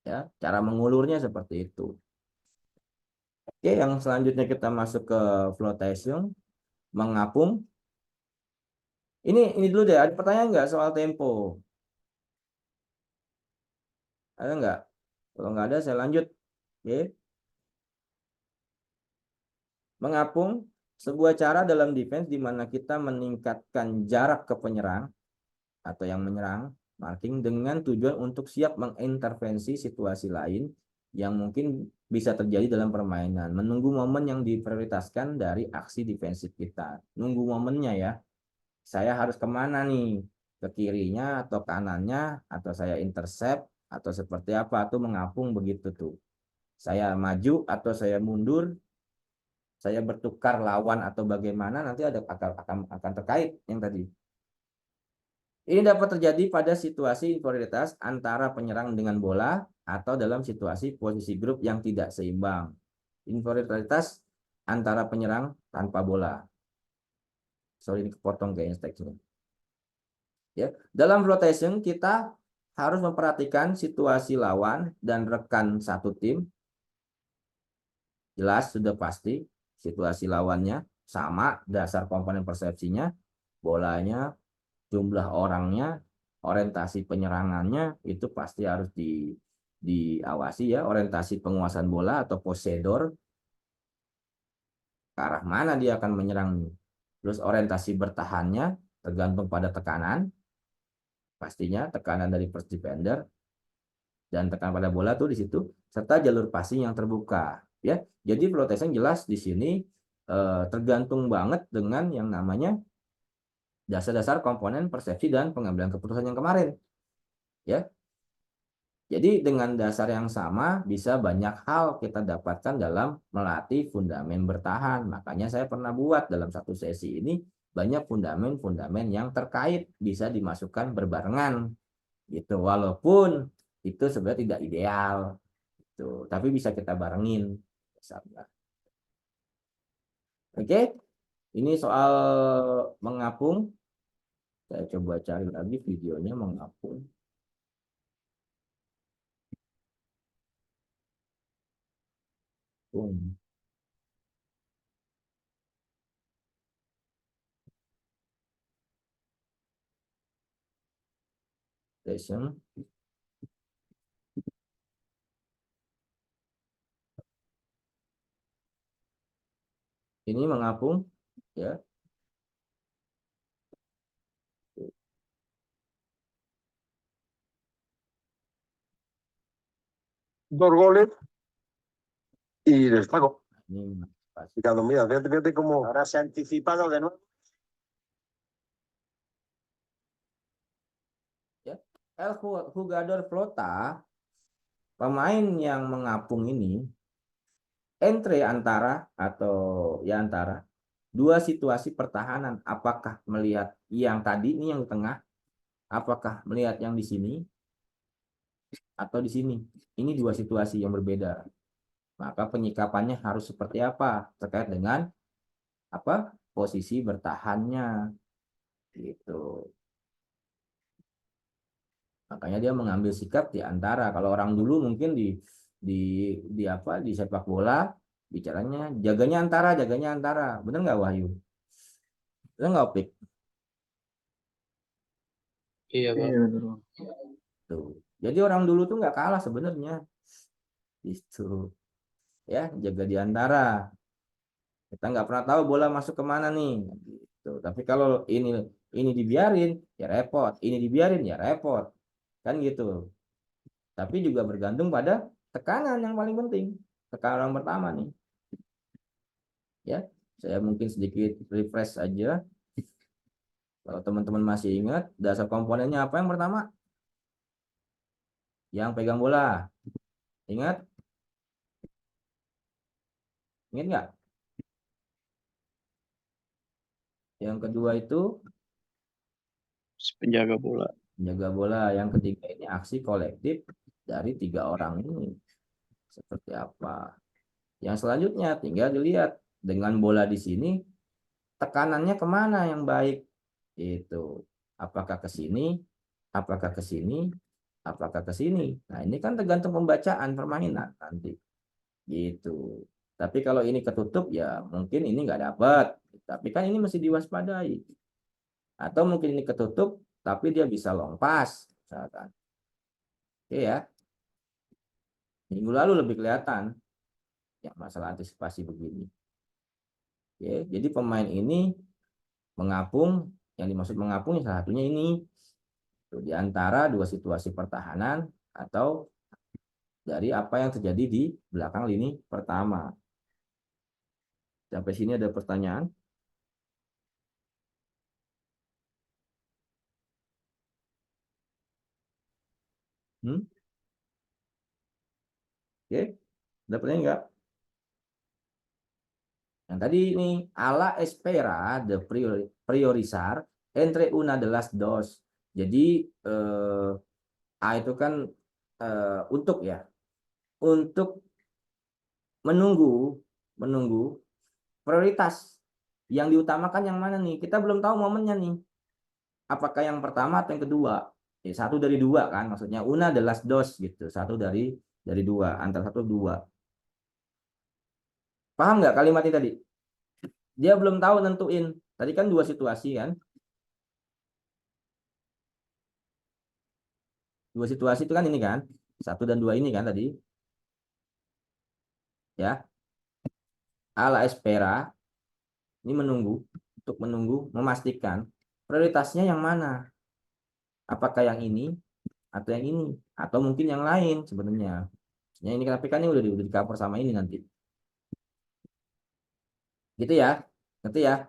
ya, cara mengulurnya seperti itu. Oke, yang selanjutnya kita masuk ke flotation, mengapung. Ini dulu deh, ada pertanyaan nggak soal tempo? Ada nggak? Kalau nggak ada, saya lanjut. Oke. Mengapung, sebuah cara dalam defense di mana kita meningkatkan jarak ke penyerang atau yang menyerang, marking dengan tujuan untuk siap mengintervensi situasi lain yang mungkin bisa terjadi dalam permainan. Menunggu momen yang diprioritaskan dari aksi defensif kita. Nunggu momennya ya. Saya harus kemana nih? Ke kirinya atau kanannya, atau saya intercept, atau seperti apa, atau mengapung begitu tuh. Saya maju atau saya mundur, saya bertukar lawan atau bagaimana, nanti akan terkait yang tadi. Ini dapat terjadi pada situasi inferioritas antara penyerang dengan bola atau dalam situasi posisi grup yang tidak seimbang. Inferioritas antara penyerang tanpa bola. Sorry, ini kepotong kayaknya teksnya. Ya, dalam rotation kita harus memperhatikan situasi lawan dan rekan satu tim. Jelas sudah pasti situasi lawannya sama, dasar komponen persepsinya, bolanya, jumlah orangnya, orientasi penyerangannya itu pasti harus diawasi ya, orientasi penguasaan bola atau possessor, ke arah mana dia akan menyerang. Terus orientasi bertahannya tergantung pada tekanan, pastinya tekanan dari first defender dan tekanan pada bola tuh di situ, serta jalur passing yang terbuka ya. Jadi flotation jelas di sini tergantung banget dengan yang namanya dasar-dasar komponen persepsi dan pengambilan keputusan yang kemarin ya. Jadi dengan dasar yang sama bisa banyak hal kita dapatkan dalam melatih fundamen bertahan. Makanya saya pernah buat dalam satu sesi ini banyak fundamen-fundamen yang terkait bisa dimasukkan berbarengan gitu. Walaupun itu sebenarnya tidak ideal gitu, tapi bisa kita barengin. Oke, ini soal mengapung. Saya coba cari lagi videonya mengapung. Session. Ini mengapung ya. Dos goles y destaco. Ini Ricardo, mira, fíjate cómo ahora se ha anticipado de nuevo. ya. El Jugador Flota, pemain yang mengapung ini, entre antara atau ya antara dua situasi pertahanan. Apakah melihat yang tadi ini yang di tengah, apakah melihat yang di sini atau di sini? Ini dua situasi yang berbeda. Maka penyikapannya harus seperti apa terkait dengan apa posisi bertahannya gitu. Makanya dia mengambil sikap di antara, kalau orang dulu mungkin di apa di sepak bola bicaranya jaganya antara, bener nggak Wahyu? Bener nggak Opik? Iya, Bang. Iya, betul. Tuh. Jadi orang dulu tuh nggak kalah sebenarnya, itu ya jaga di antara. Kita nggak pernah tahu bola masuk kemana nih, gitu. Tapi kalau ini dibiarin ya repot, ini dibiarin ya repot, kan gitu. Tapi juga bergantung pada tekanan yang paling penting, tekanan pertama nih. Ya, saya mungkin sedikit refresh aja. Kalau teman-teman masih ingat, dasar komponennya apa yang pertama? Yang pegang bola. Ingat? Ingat nggak? Yang kedua itu Penjaga bola. menjaga bola. Yang ketiga ini aksi kolektif dari 3 orang ini. Seperti apa? Yang selanjutnya tinggal dilihat dengan bola di sini tekanannya kemana yang baik itu, apakah ke sini, apakah ke sini, apakah ke sini. Nah ini kan tergantung pembacaan permainan nanti gitu. Tapi kalau ini ketutup ya mungkin ini nggak dapat, tapi kan ini mesti diwaspadai. Atau mungkin ini ketutup tapi dia bisa long pass misalkan. Oke ya, minggu lalu lebih kelihatan ya masalah antisipasi begini. Oke, jadi pemain ini mengapung, yang dimaksud mengapung salah satunya ini di antara dua situasi pertahanan atau dari apa yang terjadi di belakang lini pertama. Sampai sini ada pertanyaan? Oke, ada pertanyaan enggak? Yang tadi ini ala espera de priorizar entre una de las dos. Jadi A itu kan untuk ya, untuk menunggu prioritas yang diutamakan yang mana nih? Kita belum tahu momennya nih. Apakah yang pertama atau yang kedua? Ya, satu dari dua kan, maksudnya una de las dos gitu. Satu dari dua, antara satu dua. Paham nggak kalimat ini tadi? Dia belum tahu nentuin. Tadi kan dua situasi kan? Dua situasi itu kan ini kan? Satu dan dua ini kan tadi. Ya. Ala espera. Ini menunggu. Untuk menunggu, memastikan. Prioritasnya yang mana? Apakah yang ini? Atau yang ini? Atau mungkin yang lain sebenarnya. Ya, ini tapi kan ini udah di cover sama ini nanti. Gitu ya. Ngerti ya?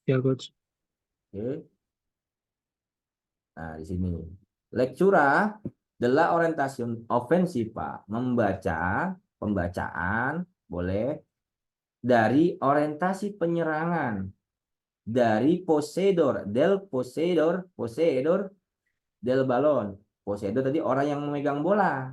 Ya, coach. Oke. Nah, di sini. Lectura de la orientación ofensiva. Membaca, pembacaan, boleh. Dari orientasi penyerangan. Dari poseidor del balon. Poseidor tadi orang yang memegang bola.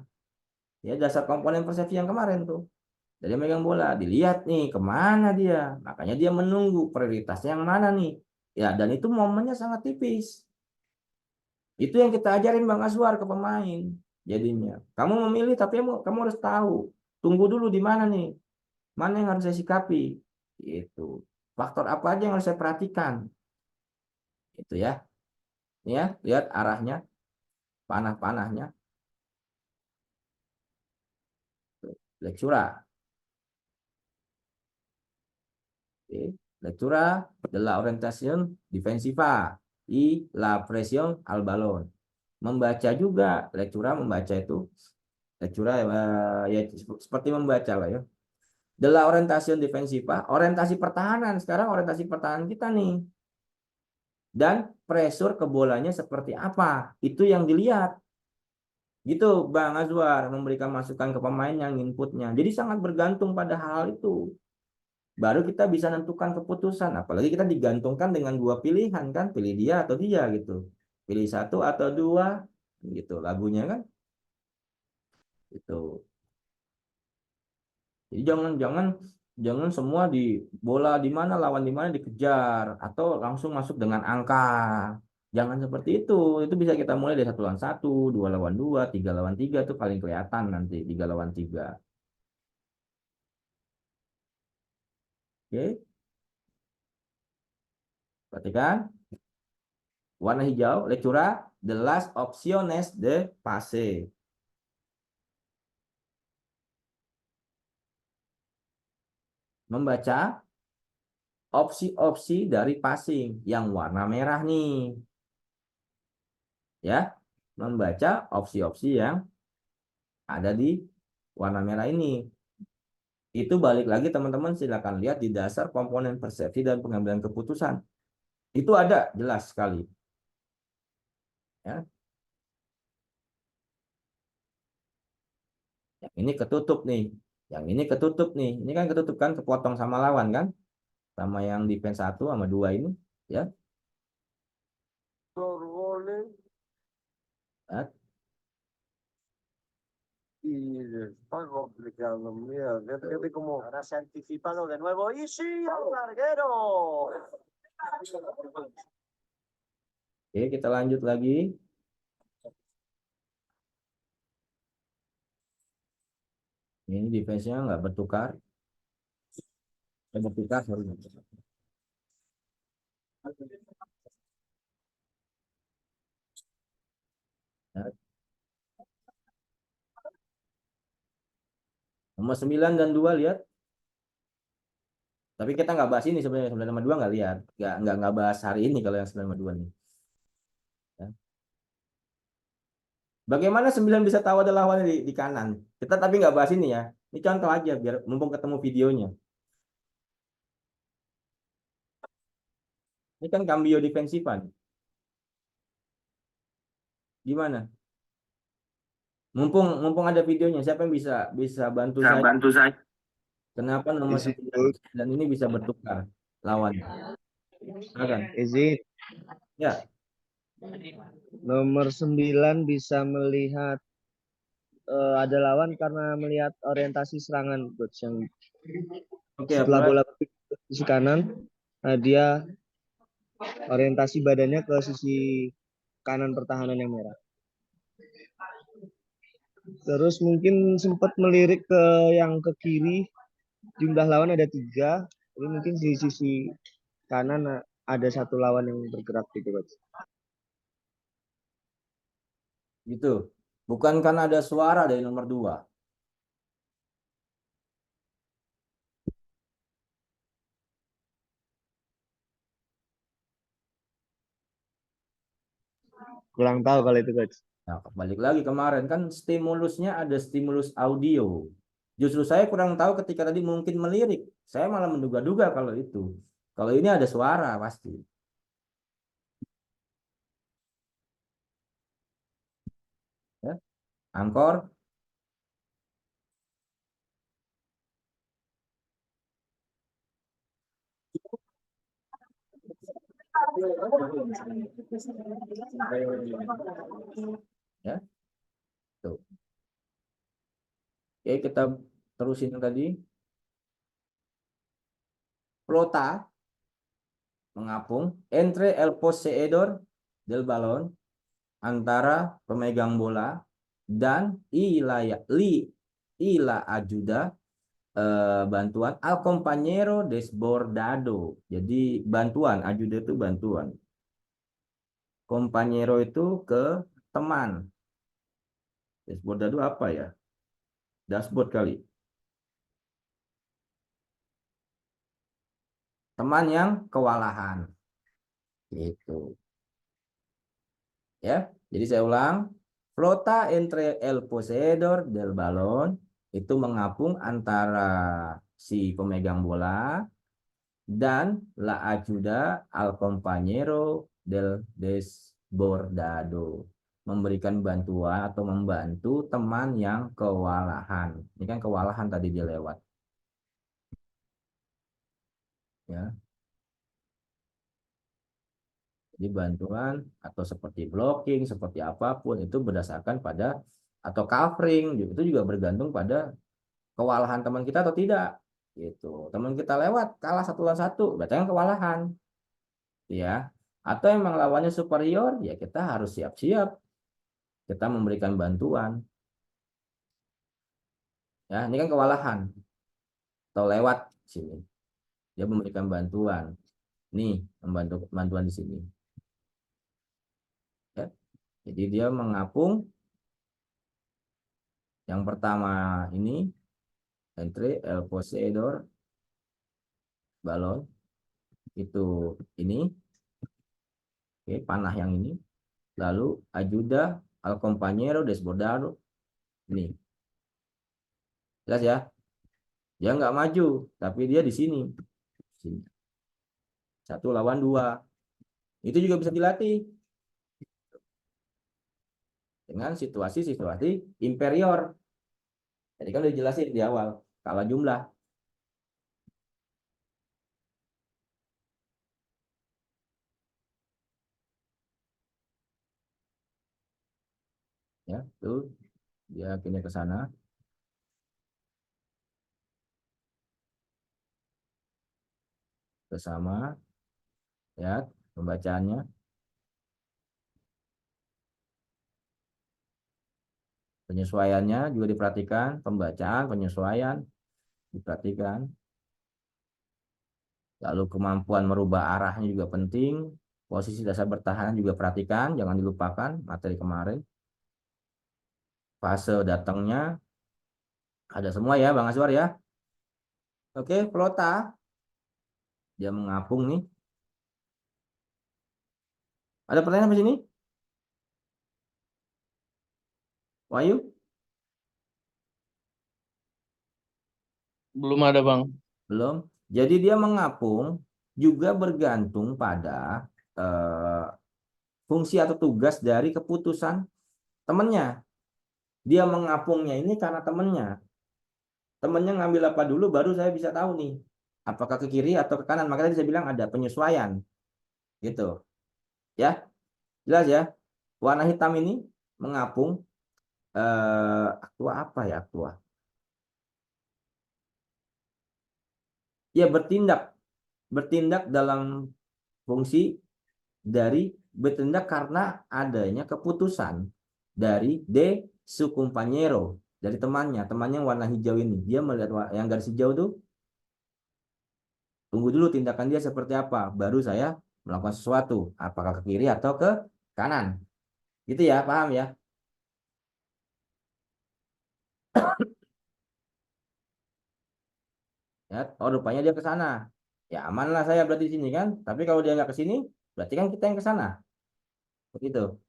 Ya, dasar komponen persepsi yang kemarin tuh. Jadi megang bola, dilihat nih kemana dia. Makanya dia menunggu prioritasnya yang mana nih. Ya, dan itu momennya sangat tipis. Itu yang kita ajarin Bang Aswar ke pemain. Jadinya, kamu memilih tapi kamu harus tahu. Tunggu dulu di mana nih. Mana yang harus saya sikapi. Itu. Faktor apa aja yang harus saya perhatikan. Itu ya. Ini ya, lihat arahnya. Panah-panahnya. Lectura. Lectura de la orientación defensiva y la presión al balón. Membaca juga, lectura membaca itu. Lectura ya seperti membaca lah ya. De la orientación defensiva, orientasi pertahanan. Sekarang orientasi pertahanan kita nih. Dan pressure ke bolanya seperti apa? Itu yang dilihat. Gitu Bang Azwar memberikan masukan ke pemain yang inputnya. Jadi sangat bergantung pada hal itu. baru kita bisa menentukan keputusan. Apalagi kita digantungkan dengan dua pilihan kan, pilih dia atau dia gitu. Pilih satu atau dua gitu lagunya kan. Itu. Jadi jangan jangan jangan semua di bola di mana lawan di mana dikejar atau langsung masuk dengan angka. Jangan seperti itu. Itu bisa kita mulai dari 1 lawan 1, 2 lawan 2, 3 lawan 3 itu paling kelihatan nanti 3 lawan 3. Oke, perhatikan warna hijau, lectura, de las opciones de pase. Membaca opsi-opsi dari passing yang warna merah nih. Ya, membaca opsi-opsi yang ada di warna merah ini. Itu balik lagi teman-teman silakan lihat di dasar komponen persepsi dan pengambilan keputusan. Itu ada jelas sekali. Ya. Yang ini ketutup nih. Yang ini ketutup nih. Ini kan ketutup kan kepotong sama lawan kan? Sama yang defense 1 sama 2 ini, ya. Los goles Ya. y está complicado. Mira, fíjate cómo. Ahora se ha anticipado de nuevo. ¡Y sí, al larguero! Oke, kita lanjut lagi. Ini defense-nya nggak bertukar. Bertukar, sorry. Ya. Nomor 9 dan 2 lihat. Tapi kita nggak bahas ini sebenarnya 9 sama 2 nggak lihat. Nggak bahas hari ini kalau yang 9 sama 2 nih. Ya. Bagaimana 9 bisa tahu ada lawannya di kanan? Kita tapi nggak bahas ini ya. Ini contoh aja biar mumpung ketemu videonya. Ini kan cambio defensivan. Gimana? Mumpung ada videonya, siapa yang bisa bantu saya? Bantu saya. Kenapa nomor Izin, 9 ini bisa bertukar lawannya? Silakan. izin. Ya, Nomor 9 bisa melihat ada lawan karena melihat orientasi serangan coach yang oke. setelah Apa? bola ke sisi kanan, dia orientasi badannya ke sisi kanan pertahanan yang merah. Terus mungkin sempat melirik ke yang ke kiri, jumlah lawan ada 3, jadi mungkin di sisi kanan ada 1 lawan yang bergerak gitu coach. Gitu. Bukan karena ada suara dari nomor 2. Kurang tahu kalau itu coach. Nah, balik lagi kemarin kan stimulusnya ada stimulus audio. Justru saya kurang tahu ketika tadi mungkin melirik. Saya malah menduga-duga kalau itu. Kalau ini ada suara pasti. Ya. Angkor. Ya. Tuh. Oke, kita terusin yang tadi. Flota mengapung entre el poseedor del balón antara pemegang bola dan ila ajuda bantuan al compañero desbordado. Jadi bantuan, ajuda itu bantuan. Compañero itu ke teman. Desbordado apa ya? Dashboard kali. Teman yang kewalahan. Gitu. Ya, jadi saya ulang. Flota entre el poseedor del balón itu mengapung antara si pemegang bola dan la ayuda al compañero del desbordado, memberikan bantuan atau membantu teman yang kewalahan. Ini kan kewalahan tadi dia lewat. Ya. Jadi bantuan atau seperti blocking, seperti apapun itu berdasarkan pada atau covering itu juga bergantung pada kewalahan teman kita atau tidak. Gitu. Teman kita lewat kalah 1 lawan 1, berarti kan kewalahan. Ya. Atau emang lawannya superior, ya kita harus siap-siap. Kita memberikan bantuan. Ya, ini kan kewalahan. Atau lewat sini. Dia memberikan bantuan. Nih, membantu bantuan di sini. Ya. Jadi dia mengapung. Yang pertama ini entre el poseedor balon itu ini, oke, panah yang ini, lalu ayuda al compañero desbordado ini, jelas ya, dia nggak maju tapi dia di sini, 1 lawan 2, itu juga bisa dilatih dengan situasi-situasi inferior. Jadi kan udah dijelasin di awal kalah jumlah. Ya, tuh dia akhirnya ke sana. Bersama, ya, pembacaannya. Penyesuaiannya juga diperhatikan, pembacaan, penyesuaian diperhatikan. Lalu kemampuan merubah arahnya juga penting. Posisi dasar bertahan juga perhatikan, jangan dilupakan materi kemarin. Fase datangnya ada semua ya, Bang Aswar ya. Oke, Flota. Dia mengapung nih. Ada pertanyaan di sini? Wahyu? Belum ada, Bang. Belum. Jadi dia mengapung juga bergantung pada fungsi atau tugas dari keputusan temannya. Dia mengapungnya ini karena temannya. Temannya ngambil apa dulu baru saya bisa tahu nih. Apakah ke kiri atau ke kanan. Makanya tadi saya bilang ada penyesuaian. Gitu. Ya. Jelas ya. Warna hitam ini mengapung aqua apa ya aqua? Ya bertindak dalam fungsi dari bertindak karena adanya keputusan dari su compañero, dari temannya warna hijau ini. Dia melihat yang garis hijau tuh, tunggu dulu tindakan dia seperti apa, baru saya melakukan sesuatu, apakah ke kiri atau ke kanan. Gitu ya, paham ya? Ya, oh rupanya dia ke sana. Ya aman lah saya berarti di sini kan. Tapi kalau dia nggak ke sini, berarti kan kita yang ke sana. Begitu.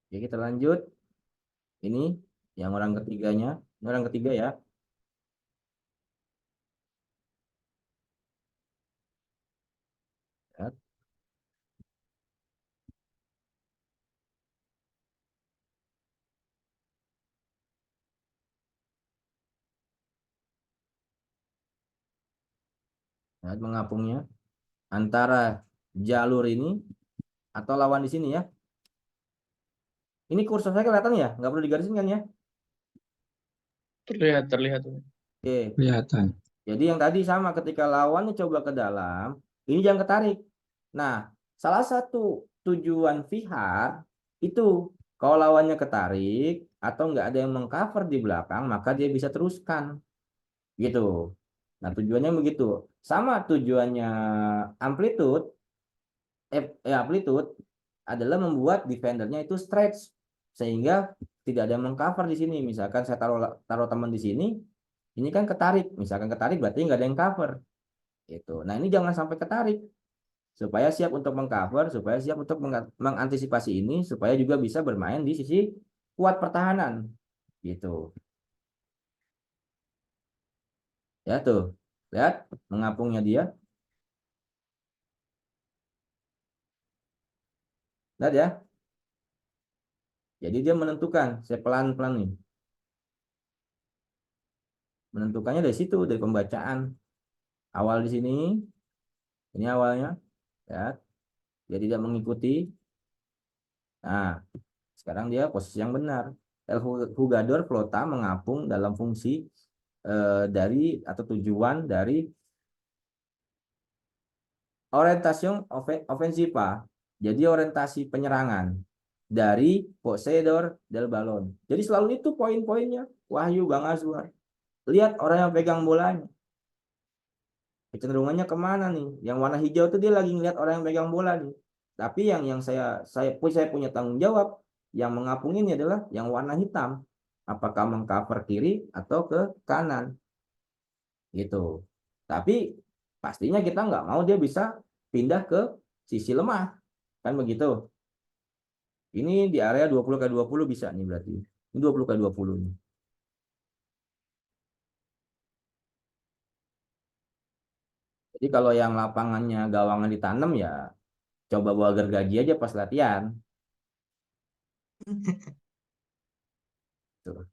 Oke, kita lanjut. Ini yang orang ketiganya. Ini orang ketiga ya. Ya. Lihat mengapungnya antara jalur ini atau lawan di sini ya. Ini kursor saya kelihatan ya, nggak perlu digarisin kan ya? Terlihat, terlihat. Oke. Kelihatan. Jadi yang tadi sama ketika lawannya coba ke dalam, ini jangan ketarik. Nah, salah satu tujuan vihar itu kalau lawannya ketarik atau nggak ada yang mengcover di belakang, maka dia bisa teruskan. Gitu. Nah, tujuannya begitu. Sama tujuannya amplitude, amplitude adalah membuat defendernya itu stretch sehingga tidak ada yang mengcover di sini. Misalkan saya taruh teman di sini, ini kan ketarik. Misalkan ketarik berarti nggak ada yang cover. Gitu. Nah ini jangan sampai ketarik supaya siap untuk mengcover, supaya siap untuk mengantisipasi ini, supaya juga bisa bermain di sisi kuat pertahanan. Gitu. Ya tuh, lihat mengapungnya dia. Lihat ya. Jadi dia menentukan, saya pelan-pelan nih. Menentukannya dari situ, dari pembacaan. Awal di sini, ini awalnya, ya. Dia tidak mengikuti. Nah, sekarang dia posisi yang benar. El jugador flota mengapung dalam fungsi dari atau tujuan dari orientasi ofensiva. Jadi orientasi penyerangan dari poseidor del balon. Jadi selalu itu poin-poinnya. Wahyu, Bang Azwar. Lihat orang yang pegang bolanya. Kecenderungannya kemana nih? Yang warna hijau itu dia lagi ngeliat orang yang pegang bola nih. Tapi yang saya punya tanggung jawab, yang mengapung ini adalah yang warna hitam. Apakah mengcover kiri atau ke kanan? Gitu. Tapi pastinya kita nggak mau dia bisa pindah ke sisi lemah. Kan begitu. Ini di area 20x20 bisa nih berarti. Ini 20x20 nih. Jadi kalau yang lapangannya gawangan ditanam ya coba bawa gergaji aja pas latihan. Tuh.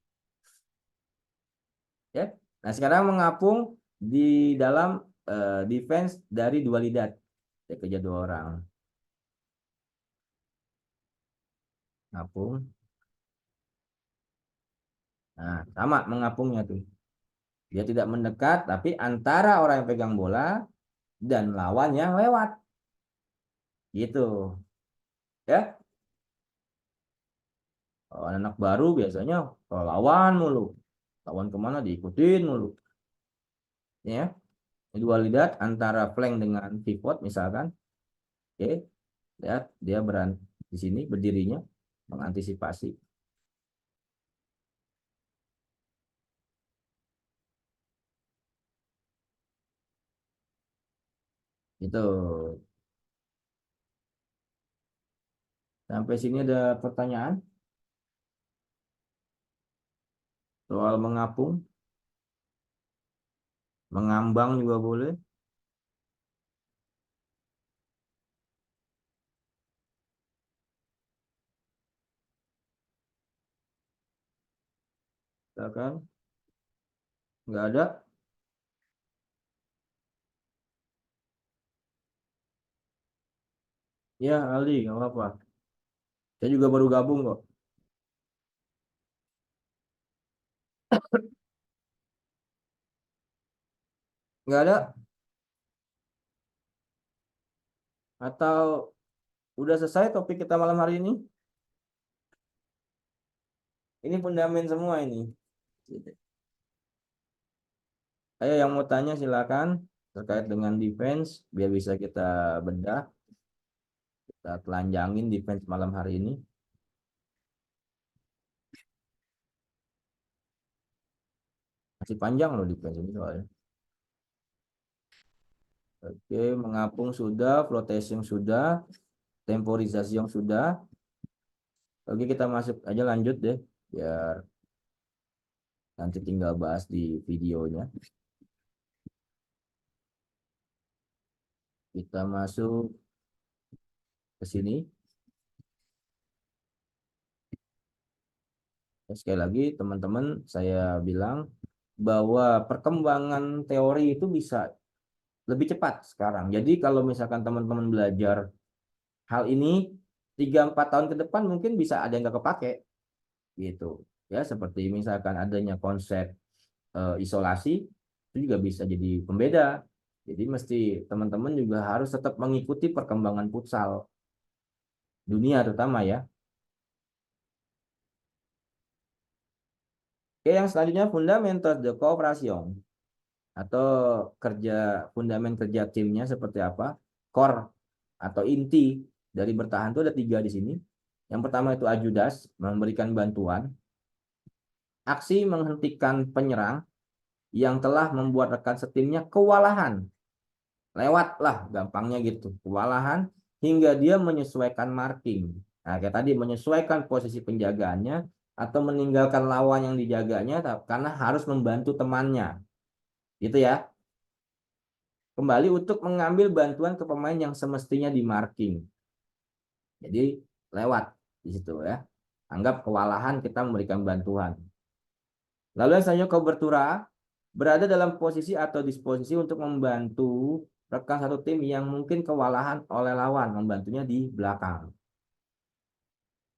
Ya. Nah, sekarang mengapung di dalam defense dari dualidad. Ya, kerja 2 orang. Ngapung. Nah, sama mengapungnya tuh. Dia tidak mendekat, tapi antara orang yang pegang bola dan lawan yang lewat. Gitu. Ya. Kalau anak baru biasanya kalau lawan mulu. Lawan kemana diikutin mulu. Ya. Dualidad antara flank dengan pivot misalkan. Oke. Lihat dia di sini berdirinya mengantisipasi. Itu. Sampai sini ada pertanyaan soal mengapung, mengambang juga boleh. Silakan. Nggak ada. Ya, Aldi, nggak apa-apa. Saya juga baru gabung kok. Nggak ada. Atau udah selesai topik kita malam hari ini? Ini fundament semua ini. Ayo yang mau tanya silakan terkait dengan defense biar bisa kita bedah. Kita telanjangin defense malam hari ini. Masih panjang loh defense ini soalnya. Oke, mengapung sudah, flotation sudah, temporisasi yang sudah. Oke, kita masuk aja lanjut deh biar nanti tinggal bahas di videonya. Kita masuk ke sini. Sekali lagi teman-teman saya bilang bahwa perkembangan teori itu bisa lebih cepat sekarang. Jadi kalau misalkan teman-teman belajar hal ini 3-4 tahun ke depan mungkin bisa ada yang nggak kepake gitu. Ya seperti misalkan adanya konsep isolasi itu juga bisa jadi pembeda. Jadi mesti teman-teman juga harus tetap mengikuti perkembangan futsal dunia terutama ya. Oke, yang selanjutnya fundamentos de cooperación atau fundament kerja timnya seperti apa? Core atau inti dari bertahan itu ada 3 di sini. Yang pertama itu ajudas, memberikan bantuan. Aksi menghentikan penyerang yang telah membuat rekan setimnya kewalahan. Lewatlah gampangnya gitu, kewalahan hingga dia menyesuaikan marking. Nah, kayak tadi menyesuaikan posisi penjagaannya atau meninggalkan lawan yang dijaganya karena harus membantu temannya. Gitu ya. Kembali untuk mengambil bantuan ke pemain yang semestinya di marking. Jadi lewat di situ ya. Anggap kewalahan kita memberikan bantuan. Lalu yang selanjutnya Cobertura berada dalam posisi atau disposisi untuk membantu rekan satu tim yang mungkin kewalahan oleh lawan, membantunya di belakang.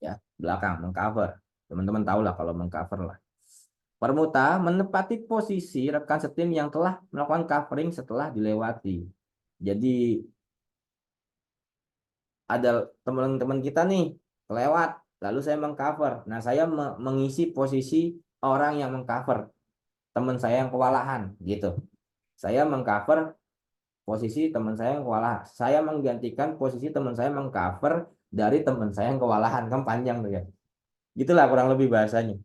Ya, belakang, mengcover. Teman-teman tahu lah kalau mengcover lah. Permuta menempati posisi rekan setim yang telah melakukan covering setelah dilewati. Jadi ada teman-teman kita nih kelewat, lalu saya mengcover. Nah, saya mengisi posisi orang yang mengcover teman saya yang kewalahan gitu. Saya mengcover posisi teman saya yang kewalahan. Saya menggantikan posisi teman saya mengcover dari teman saya yang kewalahan. Kan panjang tuh ya. Gitulah kurang lebih bahasanya.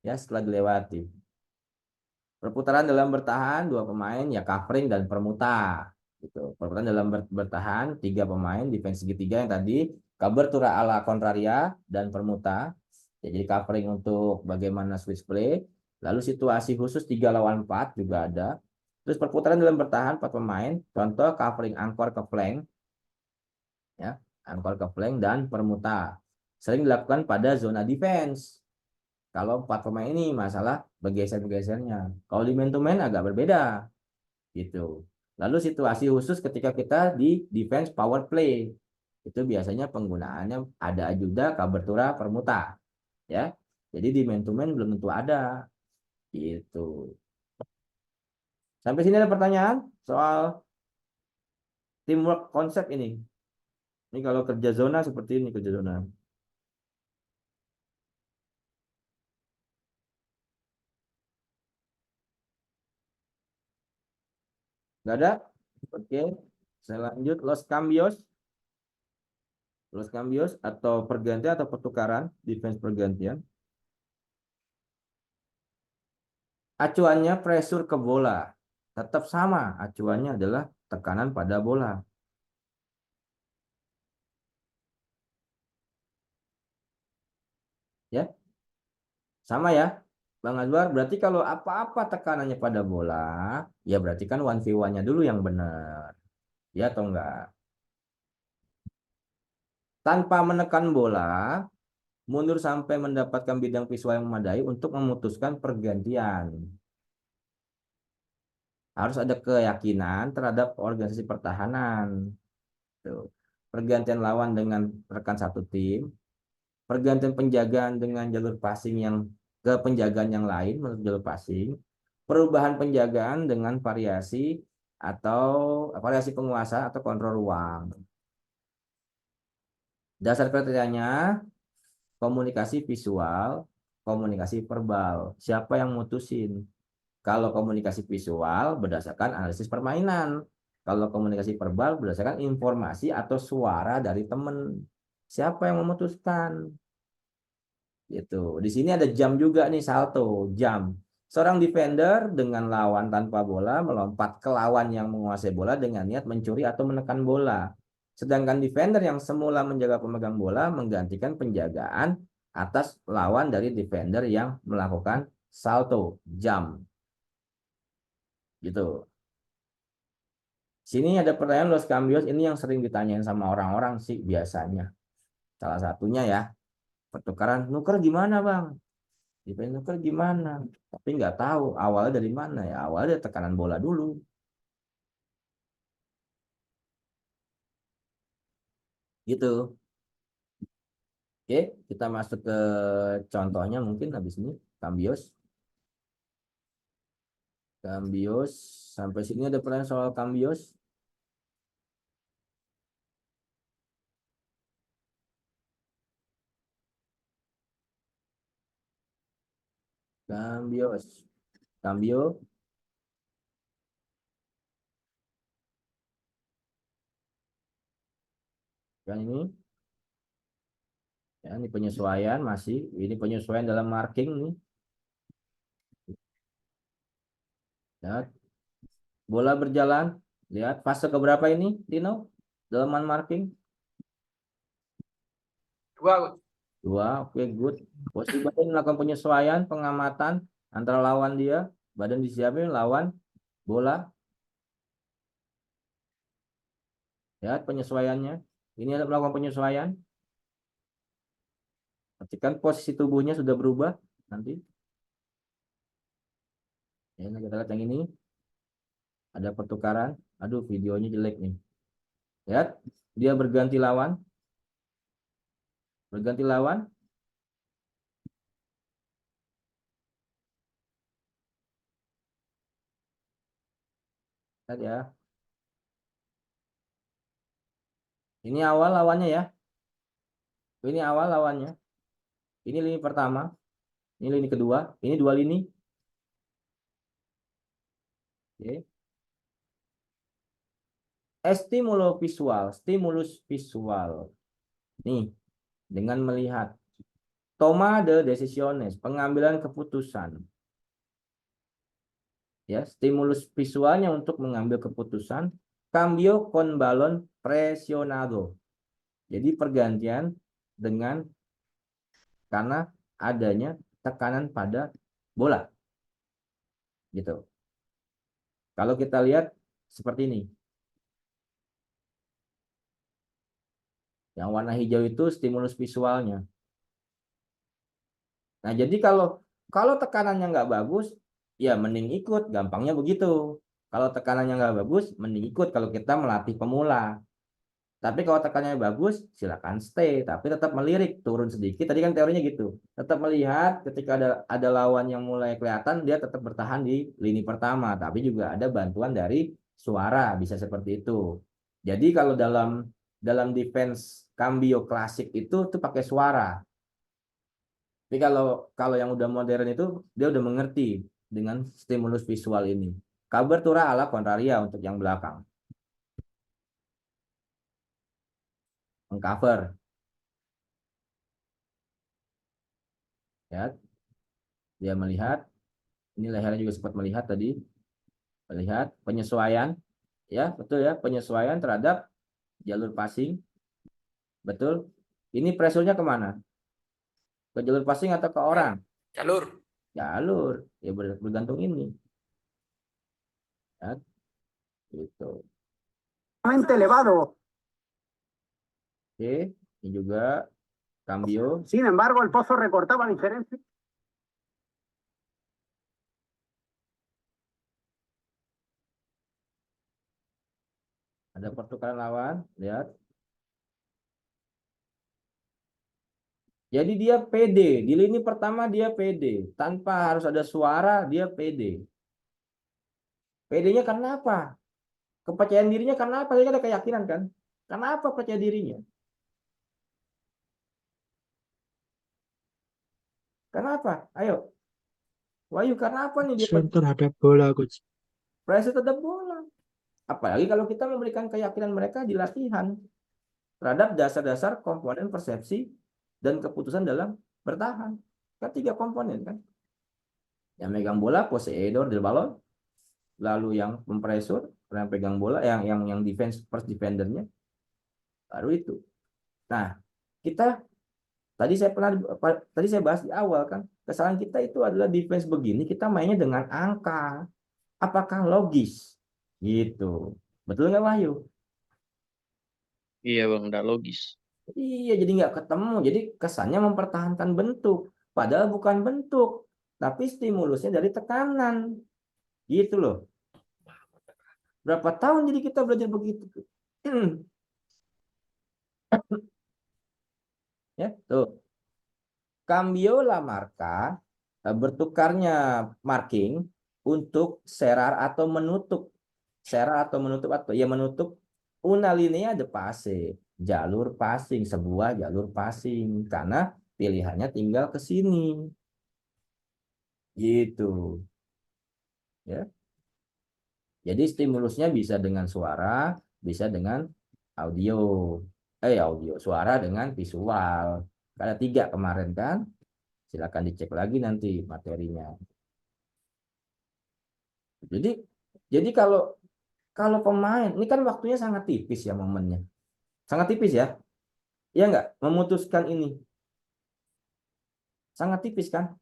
Ya, setelah dilewati. Perputaran dalam bertahan 2 pemain ya covering dan permuta gitu. Perputaran dalam bertahan 3 pemain defense segitiga yang tadi, cobertura ala contraria dan permuta. Ya, jadi covering untuk bagaimana switch play. Lalu situasi khusus 3 lawan 4 juga ada. Terus perputaran dalam bertahan 4 pemain, contoh covering angkor ke flank ya, angkor ke flank dan permuta. Sering dilakukan pada zona defense. Kalau 4 pemain ini masalah bergeser-bergesernya. Kalau di man to man agak berbeda gitu. Lalu situasi khusus ketika kita di defense power play. Itu biasanya penggunaannya ada ajuda, cobertura, permuta. Ya. Jadi di man to man belum tentu ada. Gitu. Sampai sini ada pertanyaan soal teamwork konsep ini. Ini kalau kerja zona seperti ini kerja zona. Nggak ada? Oke. Saya lanjut. Los Cambios. Los Cambios atau pergantian atau pertukaran. Defense pergantian. Acuannya pressure ke bola. Tetap sama. Acuannya adalah tekanan pada bola. Ya. Sama ya. Bang Azwar, berarti kalau apa-apa tekanannya pada bola, ya berarti kan 1v1-nya dulu yang benar. Ya atau enggak? Tanpa menekan bola, mundur sampai mendapatkan bidang visual yang memadai untuk memutuskan pergantian. Harus ada keyakinan terhadap organisasi pertahanan. Tuh. Pergantian lawan dengan rekan satu tim, pergantian penjagaan dengan jalur passing yang ke penjagaan yang lain menurut jalur passing, perubahan penjagaan dengan variasi atau variasi penguasa atau kontrol ruang. Dasar kriterianya komunikasi visual, komunikasi verbal. Siapa yang mutusin? Kalau komunikasi visual berdasarkan analisis permainan. Kalau komunikasi verbal berdasarkan informasi atau suara dari teman. Siapa yang memutuskan? Gitu. Di sini ada jam juga nih, salto, jam. Seorang defender dengan lawan tanpa bola melompat ke lawan yang menguasai bola dengan niat mencuri atau menekan bola. Sedangkan defender yang semula menjaga pemegang bola menggantikan penjagaan atas lawan dari defender yang melakukan salto, jam. Gitu. Sini ada pertanyaan Los Cambios, ini yang sering ditanyain sama orang-orang sih biasanya. Salah satunya ya, pertukaran nuker gimana bang? Defense nuker gimana? Tapi nggak tahu awalnya dari mana ya. Awalnya dari tekanan bola dulu. Gitu. Oke, kita masuk ke contohnya mungkin habis ini. Cambios. Cambios. Sampai sini ada pertanyaan soal Cambios. Cambios. Cambio. Yang ini. Ya, ini penyesuaian masih. Ini penyesuaian dalam marking nih. Ya. Bola berjalan. Lihat fase keberapa ini, Dino? Dalam marking. 2. 2, oke, good. Posisi badan melakukan penyesuaian, pengamatan antara lawan dia, badan disiapin, lawan, bola. Lihat penyesuaiannya. Ini ada melakukan penyesuaian. Perhatikan posisi tubuhnya sudah berubah nanti. Ya, kita lihat yang ini. Ada pertukaran. Aduh, videonya jelek nih. Lihat, dia berganti lawan. Berganti lawan. Lihat ya. Ini awal lawannya ya. Ini awal lawannya. Ini lini pertama. Ini lini kedua. Ini dua lini. Oke. Stimulus visual. Nih, dengan melihat toma de decisiones, pengambilan keputusan. Ya, stimulus visualnya untuk mengambil keputusan. Cambio con balón presionado. Jadi pergantian dengan karena adanya tekanan pada bola. Gitu. Kalau kita lihat seperti ini. Yang warna hijau itu stimulus visualnya. Nah, jadi kalau tekanannya nggak bagus, ya mending ikut. Gampangnya begitu. Kalau tekanannya nggak bagus, mending ikut kalau kita melatih pemula. Tapi kalau tekanannya bagus, silakan stay. Tapi tetap melirik, turun sedikit. Tadi kan teorinya gitu. Tetap melihat ketika ada lawan yang mulai kelihatan, dia tetap bertahan di lini pertama. Tapi juga ada bantuan dari suara, bisa seperti itu. Jadi kalau dalam defense cambio klasik itu tuh pakai suara. Tapi kalau yang udah modern itu dia udah mengerti dengan stimulus visual ini. Cobertura ala contraria untuk yang belakang. Mengcover. Ya, dia melihat. Ini lehernya juga sempat melihat tadi. Melihat penyesuaian. Ya, betul ya, penyesuaian terhadap jalur passing. Betul. Ini pressure-nya kemana? Ke jalur passing atau ke orang? Jalur. Jalur. Ya bergantung ini. Ya, gitu. Elevado. Oke, ini juga cambio. Sin embargo, el pozo recortaba diferencia. Ada pertukaran lawan, lihat. Jadi dia pede, di lini pertama dia pede, tanpa harus ada suara dia pede. Pedenya karena apa? Kepercayaan dirinya karena apa? Dia ada keyakinan kan? Karena apa percaya dirinya? Karena apa? Ayo. Wahyu, karena apa nih dia terhadap bola, coach. pressure terhadap bola? Apalagi kalau kita memberikan keyakinan mereka di latihan terhadap dasar-dasar komponen persepsi dan keputusan dalam bertahan. Kan 3 komponen kan? Yang megang bola, poseedor del balon, lalu yang mempresur, yang pegang bola, yang defense first defendernya, baru itu. Nah, kita tadi saya bahas di awal kan, kesalahan kita itu adalah defense begini, kita mainnya dengan angka. Apakah logis? Gitu. Betul nggak, Wahyu? Iya bang, udah logis. Iya, jadi nggak ketemu. Jadi kesannya mempertahankan bentuk. Padahal bukan bentuk, tapi stimulusnya dari tekanan. Gitu loh. Berapa tahun jadi kita belajar begitu? Ya, tuh. Cambio la marca, bertukarnya marking untuk serar atau menutup. Serar atau menutup atau ya menutup una linea de passe, jalur passing, sebuah jalur passing karena pilihannya tinggal ke sini. Gitu. Ya. Jadi stimulusnya bisa dengan suara, bisa dengan audio. Audio, suara dengan visual. Ada 3 kemarin kan? Silakan dicek lagi nanti materinya. Jadi kalau pemain, ini kan waktunya sangat tipis ya momennya. Sangat tipis ya. Ya enggak? Memutuskan ini. Sangat tipis kan?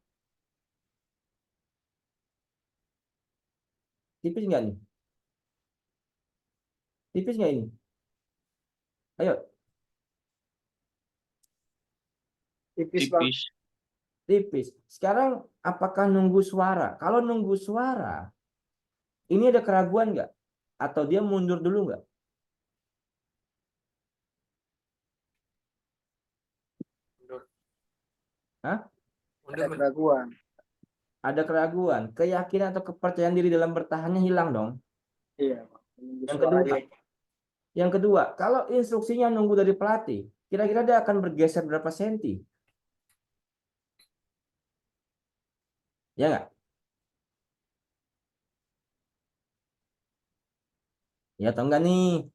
Tipis enggak nih? Tipis enggak ini? Ayo. Tipis bang. Tipis. Tipis. Sekarang apakah nunggu suara? Kalau nunggu suara, ini ada keraguan nggak? Atau dia mundur dulu nggak? Hah? Ada keraguan. Ada keraguan, keyakinan atau kepercayaan diri dalam bertahannya hilang dong. Iya. Bang. Menunggu Yang suara kedua, aja. yang kedua, kalau instruksinya nunggu dari pelatih, kira-kira dia akan bergeser berapa senti? Ya nggak? Ya atau enggak nih?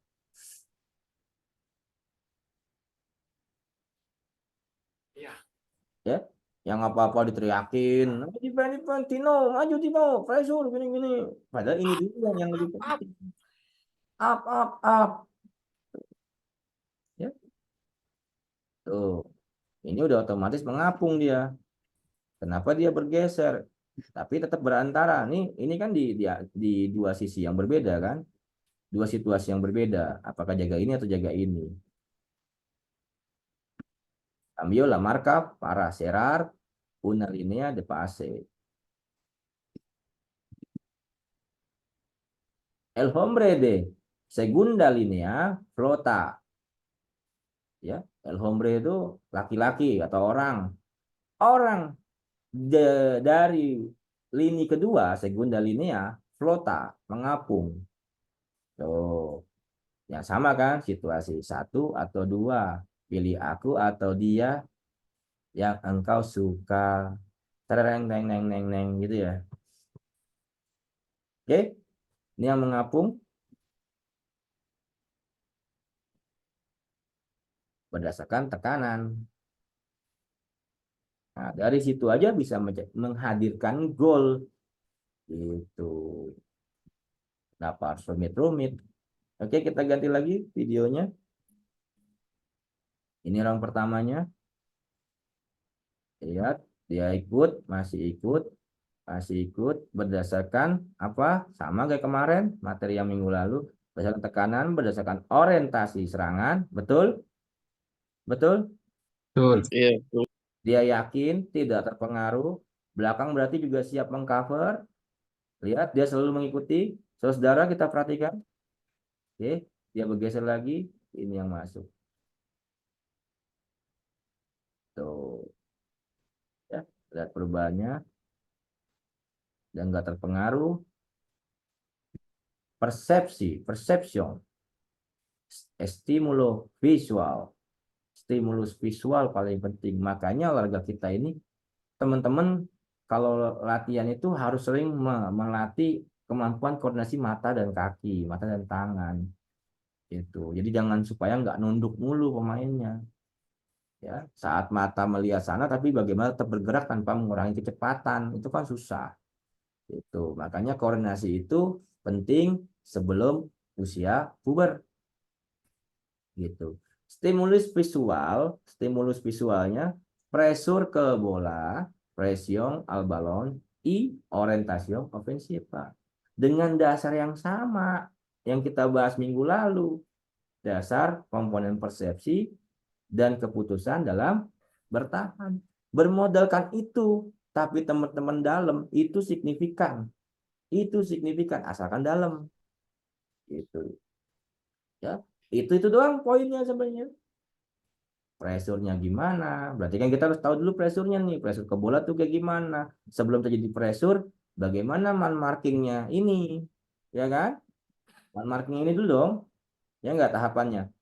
Ya, yang apa-apa diteriakin, defend, Tino, maju Tino, pressure, gini-gini. Padahal ini dulu yang lebih penting. Up. Ya, tuh. Ini udah otomatis mengapung dia. Kenapa dia bergeser? Tapi tetap berantara. Ini kan di dua sisi yang berbeda kan? Dua situasi yang berbeda. Apakah jaga ini atau jaga ini? Cambio la marca para cerrar una línea de pase. El hombre de segunda línea flota. Ya, el hombre itu laki-laki atau orang. Orang dari lini kedua, segunda linea, flota, mengapung. Tuh, yang sama kan situasi satu atau dua. Pilih aku atau dia yang engkau suka. Tereng neng neng neng neng gitu ya. Oke, ini yang mengapung berdasarkan tekanan. Nah, dari situ aja bisa menghadirkan gol. Itu. Kenapa harus rumit-rumit? Oke, kita ganti lagi videonya. Ini orang pertamanya. Lihat, dia masih ikut berdasarkan apa? Sama kayak kemarin, materi yang minggu lalu. Berdasarkan tekanan, berdasarkan orientasi serangan. Betul? Betul? Betul. Iya. Dia yakin, tidak terpengaruh. Belakang berarti juga siap mengcover. Lihat, dia selalu mengikuti. Saudara, kita perhatikan. Oke, dia bergeser lagi. Ini yang masuk. Tuh. Ya, lihat perubahannya. Dan nggak terpengaruh. Perception. Stimulus visual paling penting. Makanya olahraga kita ini, teman-teman, kalau latihan itu harus sering melatih kemampuan koordinasi mata dan kaki, mata dan tangan. Itu. Jadi jangan supaya nggak nunduk mulu pemainnya. Ya, saat mata melihat sana, tapi bagaimana tetap bergerak tanpa mengurangi kecepatan, itu kan susah. Itu. Makanya koordinasi itu penting sebelum usia puber. Gitu. Stimulus visualnya, pressure ke bola, presión al balón, y orientación ofensiva. Dengan dasar yang sama yang kita bahas minggu lalu, dasar komponen persepsi dan keputusan dalam bertahan. Bermodalkan itu, tapi teman-teman dalam itu signifikan. Itu signifikan asalkan dalam. Itu. Ya, itu doang poinnya sebenarnya. Pressure-nya gimana? Berarti kan kita harus tahu dulu pressure-nya nih. Pressure ke bola tuh kayak gimana? Sebelum terjadi pressure, bagaimana man marking-nya ini? Ya kan? Man marking ini dulu dong. Ya enggak tahapannya.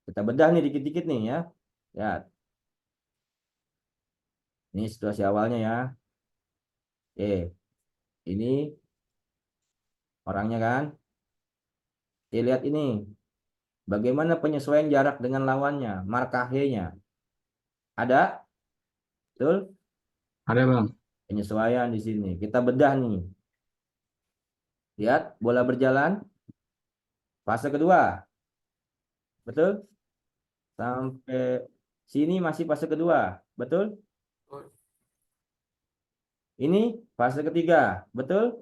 Kita bedah nih dikit-dikit nih ya. Ya. Ini situasi awalnya ya. Oke. Ini orangnya kan. Lihat ini. Bagaimana penyesuaian jarak dengan lawannya? Markahnya. Ada? Betul? Ada bang. Penyesuaian di sini. Kita bedah nih. Lihat bola berjalan. Fase kedua. Betul? Sampai sini masih fase kedua. Betul? Ini fase ketiga. Betul?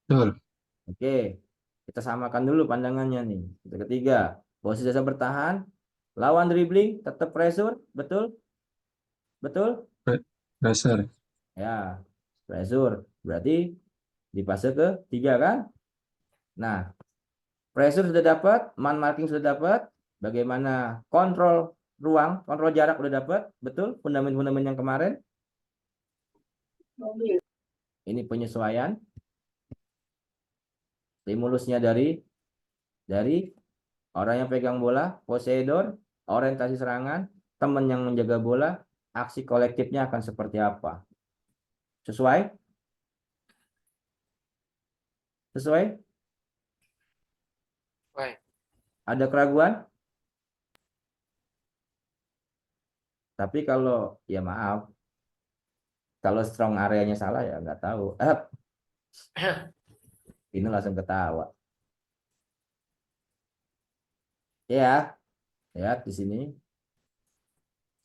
Betul. Oke. Kita samakan dulu pandangannya nih. Fase ketiga. Posisi dasar bertahan. Lawan dribbling tetap pressure, betul? Betul? Pressure. Ya, pressure. Berarti di fase ketiga kan? Nah, pressure sudah dapat, man marking sudah dapat, bagaimana kontrol ruang, kontrol jarak sudah dapat, betul? Fundament-fundament yang kemarin. Ini penyesuaian. Stimulusnya dari orang yang pegang bola, poseidon, orientasi serangan, teman yang menjaga bola, aksi kolektifnya akan seperti apa? Sesuai? Sesuai? Baik. Ada keraguan? Tapi kalau, ya maaf, kalau strong areanya salah ya nggak tahu. Ini langsung ketawa. Ya, lihat di sini.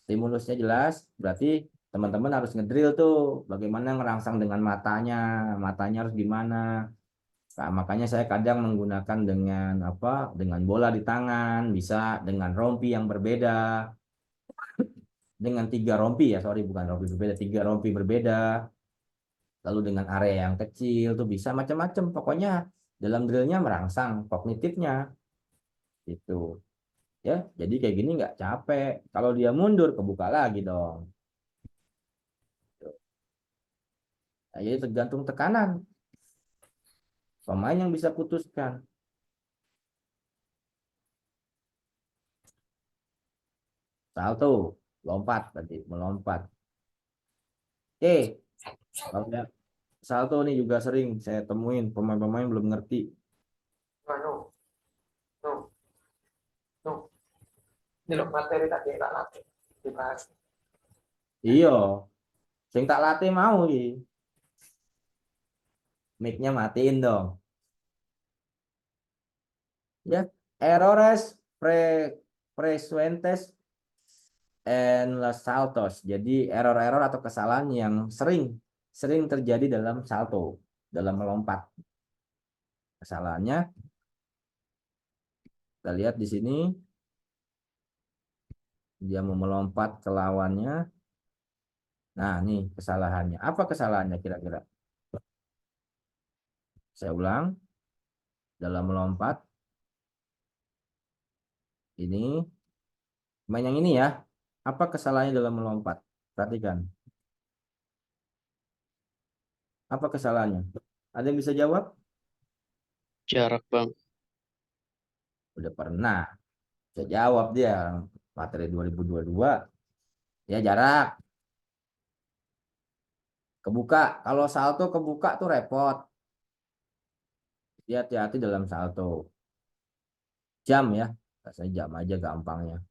Stimulusnya jelas, berarti teman-teman harus ngedrill tuh bagaimana ngerangsang dengan matanya harus gimana. Nah, makanya saya kadang menggunakan dengan apa? Dengan bola di tangan, bisa dengan rompi yang berbeda, dengan 3 rompi ya, sorry bukan rompi berbeda, 3 rompi berbeda. Lalu dengan area yang kecil tuh bisa macam-macam. Pokoknya dalam drillnya merangsang kognitifnya itu. Ya, jadi kayak gini nggak capek. Kalau dia mundur kebuka lagi dong. Nah, jadi tergantung tekanan. Pemain yang bisa putuskan. Salto, lompat tadi, melompat. Oke, kalau ya, salto nih juga sering saya temuin pemain-pemain belum ngerti. Anu, tuh, tuh. Ini loh materi tadi tak latih dibahas. Iya, sing tak latih mau iki. Mic-nya matiin dong. Ya, errores frecuentes and los saltos. Jadi error-error atau kesalahan yang sering terjadi dalam salto, dalam melompat. Kesalahannya kita lihat di sini dia mau melompat ke lawannya. Nah, nih kesalahannya. Apa kesalahannya kira-kira? Saya ulang. Dalam melompat ini main yang ini ya. Apa kesalahannya dalam melompat? Perhatikan. Apa kesalahannya? Ada yang bisa jawab? Jarak, Bang. Udah pernah. Saya jawab dia materi 2022. Ya jarak. Kebuka. Kalau salto kebuka tuh repot. Dia hati-hati dalam salto. Jam ya. Saya jam aja gampangnya.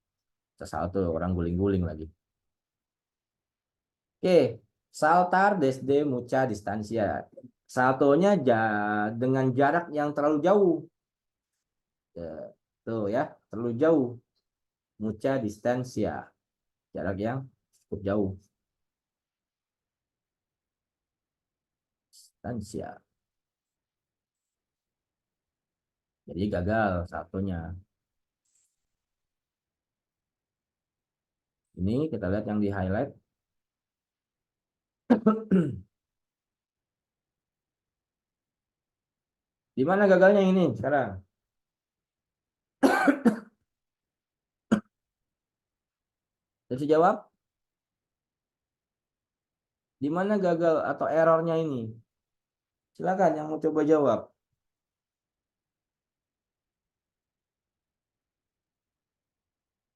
Salto orang guling-guling lagi. Oke. Saltar desde mucha distancia. Saltonya dengan jarak yang terlalu jauh. Tuh ya, terlalu jauh. Mucha distancia. Jarak yang cukup jauh. Distancia. Jadi gagal satunya. Ini kita lihat yang di highlight. Di mana gagalnya ini sekarang? Bisa jawab? Di mana gagal atau errornya ini? Silakan yang mau coba jawab.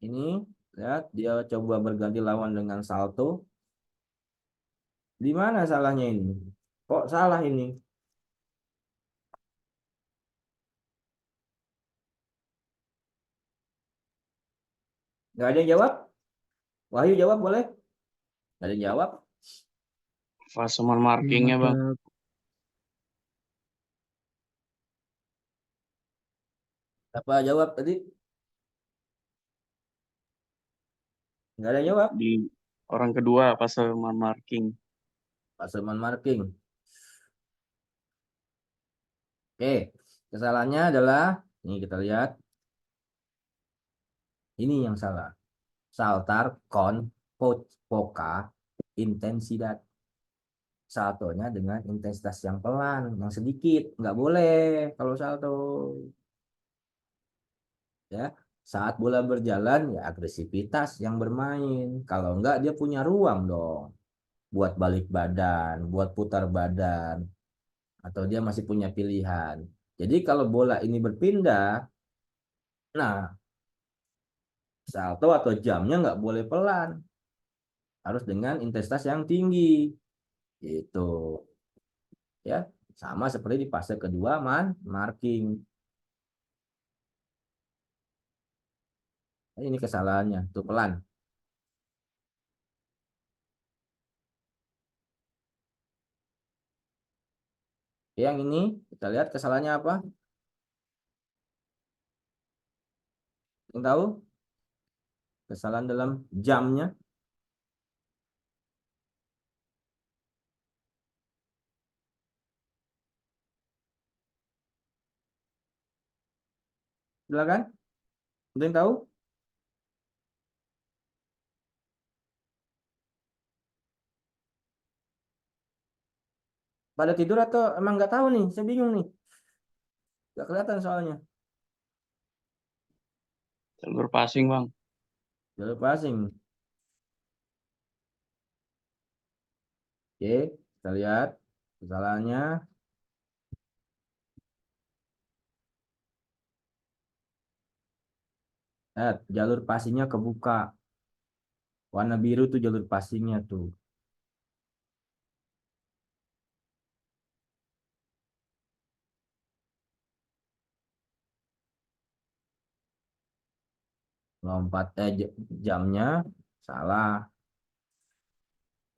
Ini lihat dia coba berganti lawan dengan salto. Di mana salahnya ini? Kok salah ini? Nggak ada yang jawab? Wahyu jawab boleh? Nggak ada yang jawab? Fase man markingnya, Bang. Apa jawab tadi? Nggak ada yang jawab? Di orang kedua fase man marking. Pasaman marking. Oke, kesalahannya adalah ini kita lihat. Ini yang salah. Saltar con poca intensidad. Saltonya dengan intensitas yang pelan, yang sedikit. Nggak boleh kalau salto. Ya, saat bola berjalan ya agresivitas yang bermain. Kalau enggak dia punya ruang dong buat balik badan, buat putar badan, atau dia masih punya pilihan. Jadi kalau bola ini berpindah, nah salto atau jamnya nggak boleh pelan, harus dengan intensitas yang tinggi. Itu ya, sama seperti di fase kedua marking. Nah, ini kesalahannya, tuh pelan. Yang ini kita lihat kesalahannya apa? Yang tahu? Kesalahan dalam jamnya. Silakan. Ada yang tahu? Pada tidur atau emang nggak tahu nih? Saya bingung nih. Nggak kelihatan soalnya. Jalur passing, Bang. Jalur passing. Oke, kita lihat kesalahannya. Jalur passingnya kebuka. Warna biru tuh jalur passingnya tuh. Lompat jamnya salah.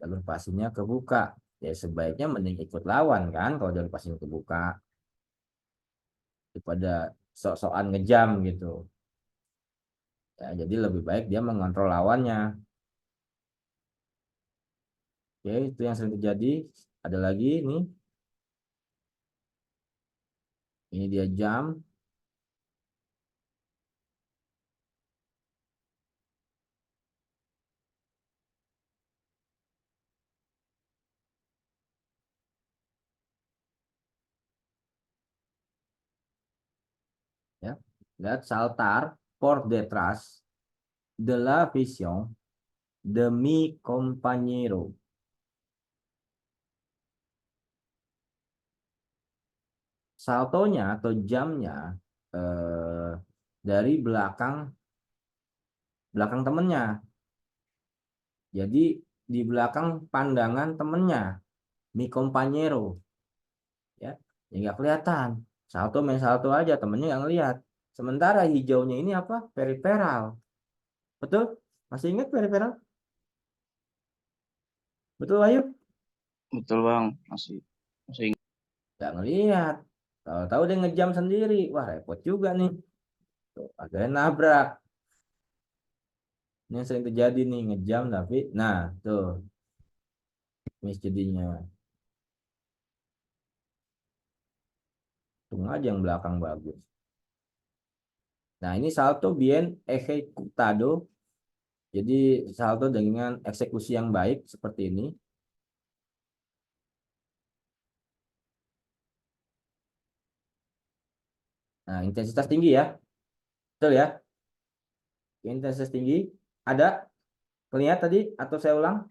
Jalur passingnya kebuka. Ya sebaiknya mending ikut lawan kan kalau jalur passing kebuka. Daripada sok-sokan ngejam gitu. Ya, jadi lebih baik dia mengontrol lawannya. Oke, itu yang sering terjadi. Ada lagi nih. Ini dia jam. Ya. Lihat saltar por detrás de la visión de mi compañero. Saltonya atau jamnya dari belakang temennya. Jadi di belakang pandangan temennya, mi compañero. Ya, ya nggak kelihatan. Salto main salto aja, temennya nggak ngelihat. Sementara hijaunya ini apa? Periferal. Betul? Masih ingat periferal? Betul, Ayu? Betul, Bang. Masih ingat. Nggak ngelihat. Kalau tahu dia ngejam sendiri, wah repot juga nih. Tuh, akhirnya nabrak. Ini yang sering terjadi nih, ngejam tapi, nah tuh, miss jadinya. Tunggu aja yang belakang bagus. Nah, ini salto bien ejecutado. Jadi salto dengan eksekusi yang baik seperti ini. Nah, intensitas tinggi ya. Betul ya? Intensitas tinggi. Ada? Kelihatan tadi? Atau saya ulang?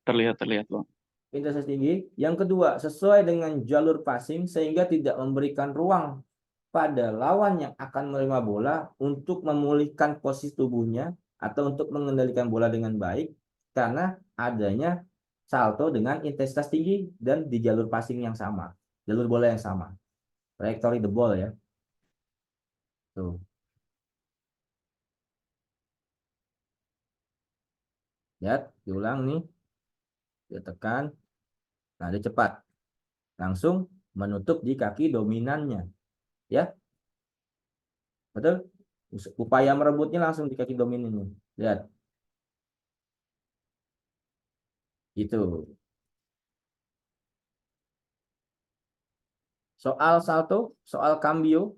Terlihat, Bang. Intensitas tinggi. Yang kedua, sesuai dengan jalur passing sehingga tidak memberikan ruang pada lawan yang akan menerima bola untuk memulihkan posisi tubuhnya atau untuk mengendalikan bola dengan baik karena adanya salto dengan intensitas tinggi dan di jalur passing yang sama, jalur bola yang sama. Trajectory the ball ya. Tuh. Lihat, diulang nih. Dia tekan. Nah, dia cepat. Langsung menutup di kaki dominannya. Ya. Betul? Upaya merebutnya langsung di kaki dominannya. Lihat. Itu. Soal salto, soal cambio,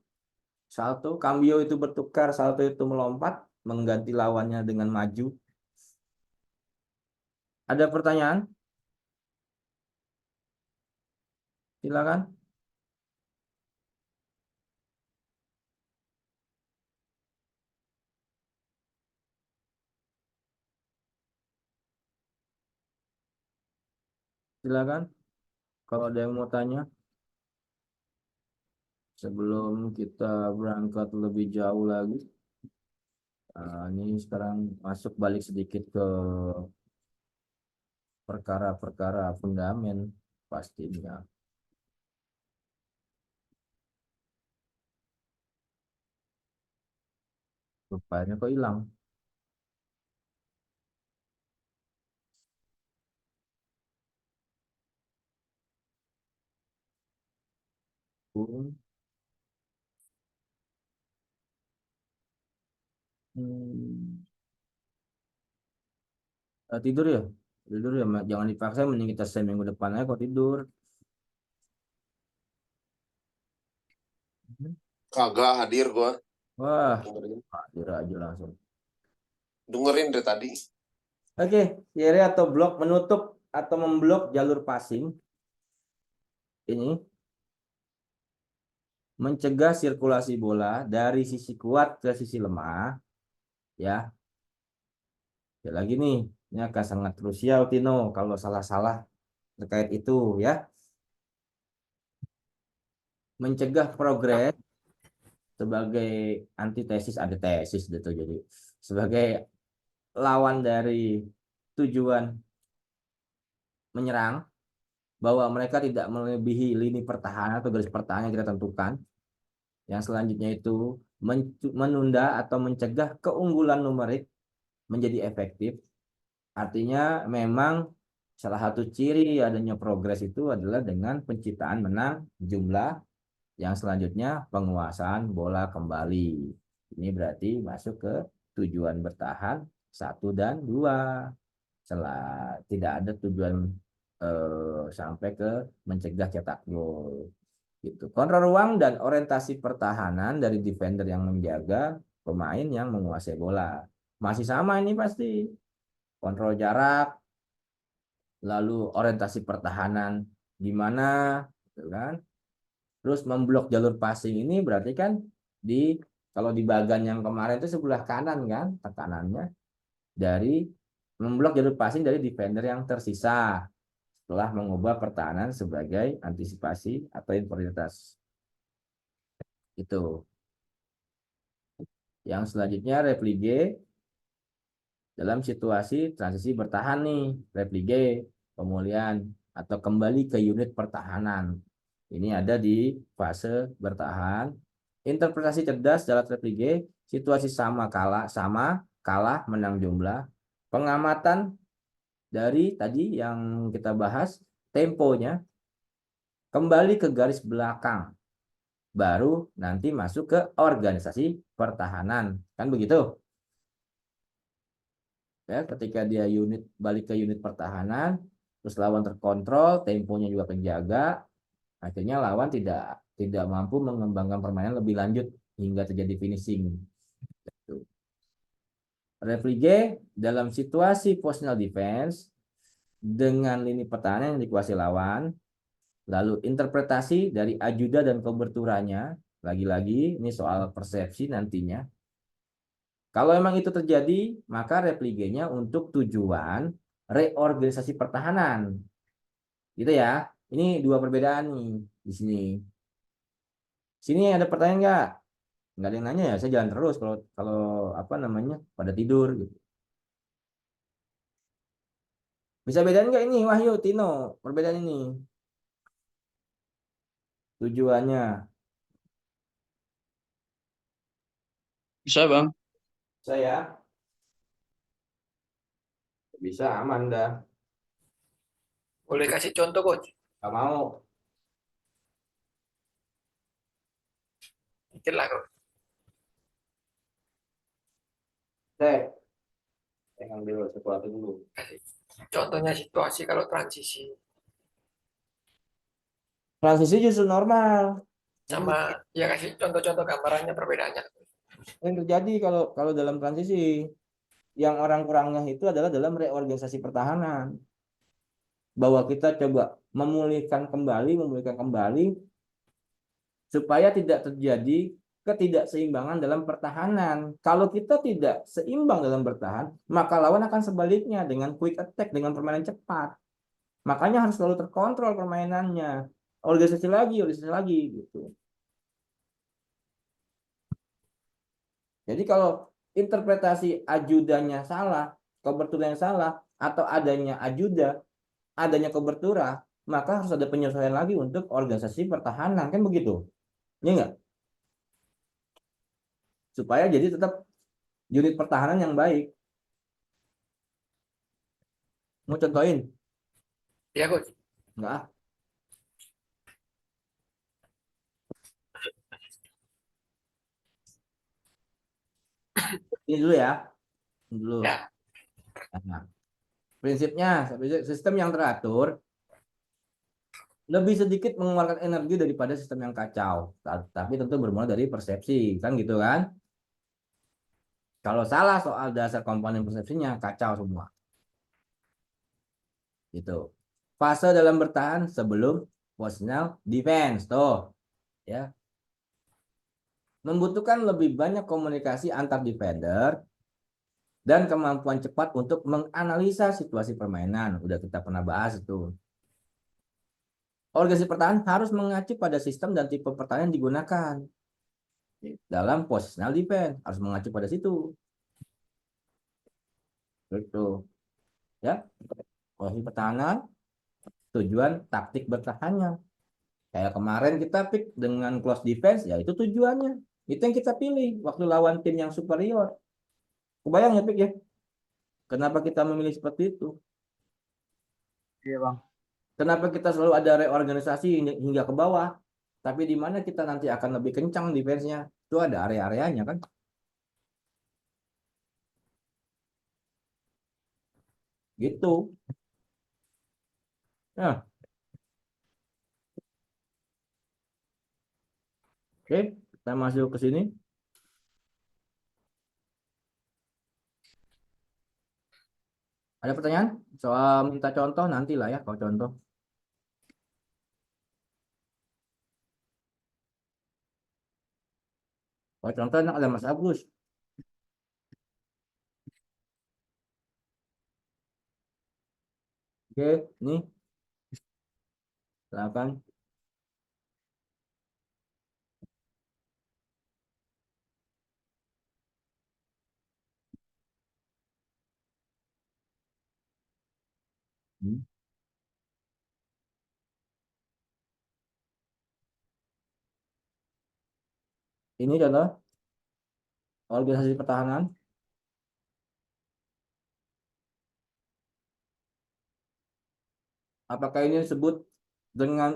Salto, cambio itu bertukar, salto itu melompat, mengganti lawannya dengan maju. Ada pertanyaan? Silakan. Silakan. Kalau ada yang mau tanya, sebelum kita berangkat lebih jauh lagi. Ini sekarang masuk balik sedikit ke perkara-perkara fundamen pastinya. Rupanya kok hilang. Hmm. Tidur ya? Tidur ya, jangan dipaksa, mending kita seminggu depan aja kok tidur. Kagak hadir gua. Wah, Dengerin, hadir aja langsung. dengerin dari tadi. Oke, kiri atau blok menutup atau memblok jalur passing. Ini mencegah sirkulasi bola dari sisi kuat ke sisi lemah. Ya. Ya lagi nih, ini akan sangat krusial Tino kalau salah-salah terkait itu ya. Mencegah progres sebagai antitesis, antitesis gitu, jadi sebagai lawan dari tujuan menyerang, bahwa mereka tidak melebihi lini pertahanan atau garis pertahanan yang kita tentukan. Yang selanjutnya itu menunda atau mencegah keunggulan numerik menjadi efektif. Artinya memang salah satu ciri adanya progres itu adalah dengan penciptaan menang jumlah, yang selanjutnya penguasaan bola kembali. Ini berarti masuk ke tujuan bertahan 1 dan 2. Tidak ada tujuan sampai ke mencegah cetak gol. Gitu. Kontrol ruang dan orientasi pertahanan dari defender yang menjaga, pemain yang menguasai bola. Masih sama ini pasti. Kontrol jarak, lalu orientasi pertahanan gimana, gitu kan? Terus memblok jalur passing ini berarti kan kalau di bagan yang kemarin itu sebelah kanan kan tekanannya, dari memblok jalur passing dari defender yang tersisa setelah mengubah pertahanan sebagai antisipasi atau inferioritas. Itu. Yang selanjutnya replige dalam situasi transisi bertahan nih, replige pemulihan atau kembali ke unit pertahanan. Ini ada di fase bertahan. Interpretasi cerdas dalam replige, situasi sama kalah menang jumlah. Pengamatan dari tadi yang kita bahas, temponya kembali ke garis belakang, baru nanti masuk ke organisasi pertahanan, kan begitu ya. Ketika dia balik ke unit pertahanan, terus lawan terkontrol, temponya juga terjaga, akhirnya lawan tidak mampu mengembangkan permainan lebih lanjut hingga terjadi finishing. Replige dalam situasi positional defense dengan lini pertahanan yang dikuasai lawan, lalu interpretasi dari ajuda dan koberturanya, lagi-lagi ini soal persepsi nantinya. Kalau memang itu terjadi, maka repligenya untuk tujuan reorganisasi pertahanan. Gitu ya. Ini dua perbedaan nih di sini. Sini ada pertanyaan nggak? Nggak ada yang nanya ya, saya jalan terus kalau apa namanya pada tidur gitu. Bisa bedain nggak ini Wahyu, Tino, perbedaan ini? Tujuannya. Bisa bang. Saya bisa aman dah. Boleh kasih contoh, Coach? Nggak mau. Itulah, Coach. Saya ngambil sesuatu dulu. Contohnya situasi kalau transisi. Transisi justru normal. Sama ya kasih contoh-contoh gambarannya perbedaannya. Yang terjadi kalau kalau dalam transisi, yang orang kurangnya itu adalah dalam reorganisasi pertahanan. Bahwa kita coba memulihkan kembali supaya tidak terjadi ketidakseimbangan dalam pertahanan. Kalau kita tidak seimbang dalam bertahan, maka lawan akan sebaliknya dengan quick attack, dengan permainan cepat. Makanya harus selalu terkontrol permainannya. Organisasi lagi gitu. Jadi kalau interpretasi ajudannya salah, koberturnya salah, atau adanya ajuda, adanya kobertura, maka harus ada penyesuaian lagi untuk organisasi pertahanan, kan begitu? Ya enggak? Supaya jadi tetap unit pertahanan yang baik. Mau contohin? Ya, Coach. Enggak ah. Ini dulu ya. Ini dulu. Ya. Nah, prinsipnya sistem yang teratur lebih sedikit mengeluarkan energi daripada sistem yang kacau. Tapi tentu bermula dari persepsi, kan gitu kan? Kalau salah soal dasar komponen persepsinya, kacau semua. Gitu. Fase dalam bertahan sebelum positional defense, tuh. Ya. Membutuhkan lebih banyak komunikasi antar defender dan kemampuan cepat untuk menganalisa situasi permainan. Udah kita pernah bahas itu. Organisasi pertahanan harus mengacu pada sistem dan tipe pertahanan yang digunakan. Dalam positional defense harus mengacu pada situ. Gitu. Ya. Posisi pertahanan, tujuan taktik bertahannya. Kayak kemarin kita pick dengan close defense, ya itu tujuannya. Itu yang kita pilih waktu lawan tim yang superior. Kebayang ya, Pik ya? Kenapa kita memilih seperti itu? Iya bang. Kenapa kita selalu ada reorganisasi hingga ke bawah? Tapi di mana kita nanti akan lebih kencang defense-nya? Itu ada area-areanya kan? Gitu. Nah, oke, kita masuk ke sini. Ada pertanyaan? Soal minta contoh nanti lah ya, kalau contoh. Kalau contoh ada Mas Agus. Oke, nih. Silakan. Hmm. Ini contoh organisasi pertahanan. Apakah ini disebut dengan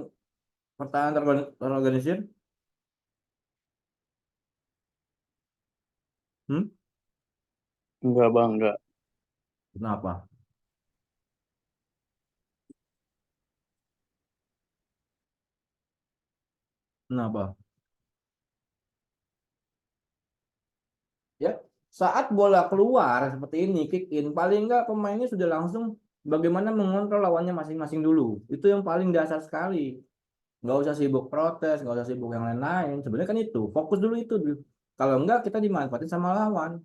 pertahanan terorganisir? Hmm? Enggak bang, enggak. Kenapa? Kenapa? Ya, saat bola keluar seperti ini, kick in, paling enggak pemainnya sudah langsung bagaimana mengontrol lawannya masing-masing dulu. Itu yang paling dasar sekali. Nggak usah sibuk protes, nggak usah sibuk yang lain-lain. Sebenarnya kan itu, fokus dulu itu. Kalau enggak, kita dimanfaatin sama lawan.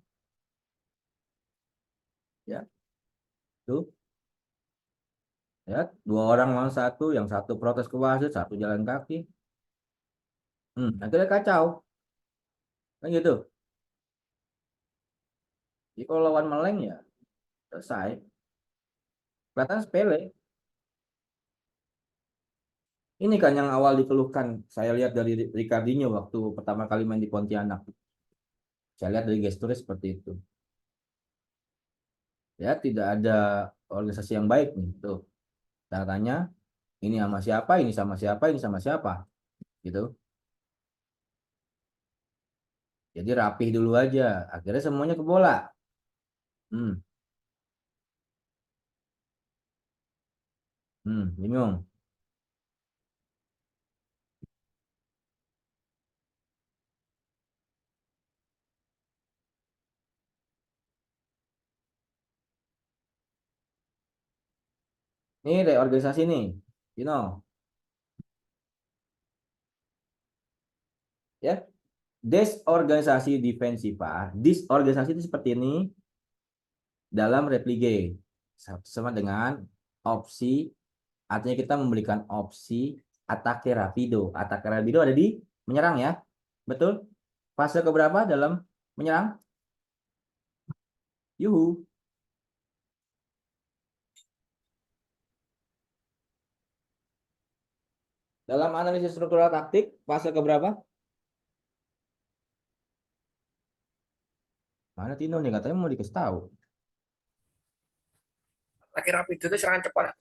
Ya, tuh. Ya, dua orang lawan satu, yang satu protes ke wasit, satu jalan kaki. Akhirnya kacau. Kan gitu. Jadi kalau lawan meleng ya selesai. Kelihatan sepele. Ini kan yang awal dikeluhkan. Saya lihat dari Ricardinho waktu pertama kali main di Pontianak. Saya lihat dari gesturnya seperti itu. Ya, tidak ada organisasi yang baik nih. Tuh. Tanya, ini sama siapa, ini sama siapa, ini sama siapa. Gitu. Jadi rapih dulu aja. Akhirnya semuanya ke bola. Hmm, bingung. Ini reorganisasi nih. Ya. Desorganisasi defensiva. Disorganisasi itu seperti ini dalam replige. Sama dengan opsi, artinya kita memberikan opsi atake rapido. Atake rapido ada di menyerang ya. Betul? Fase keberapa dalam menyerang? Yuhu. Dalam analisis struktural taktik, fase keberapa? Mana Tino nih, katanya mau dikasih tahu. Lagi rapi itu serangan cepat.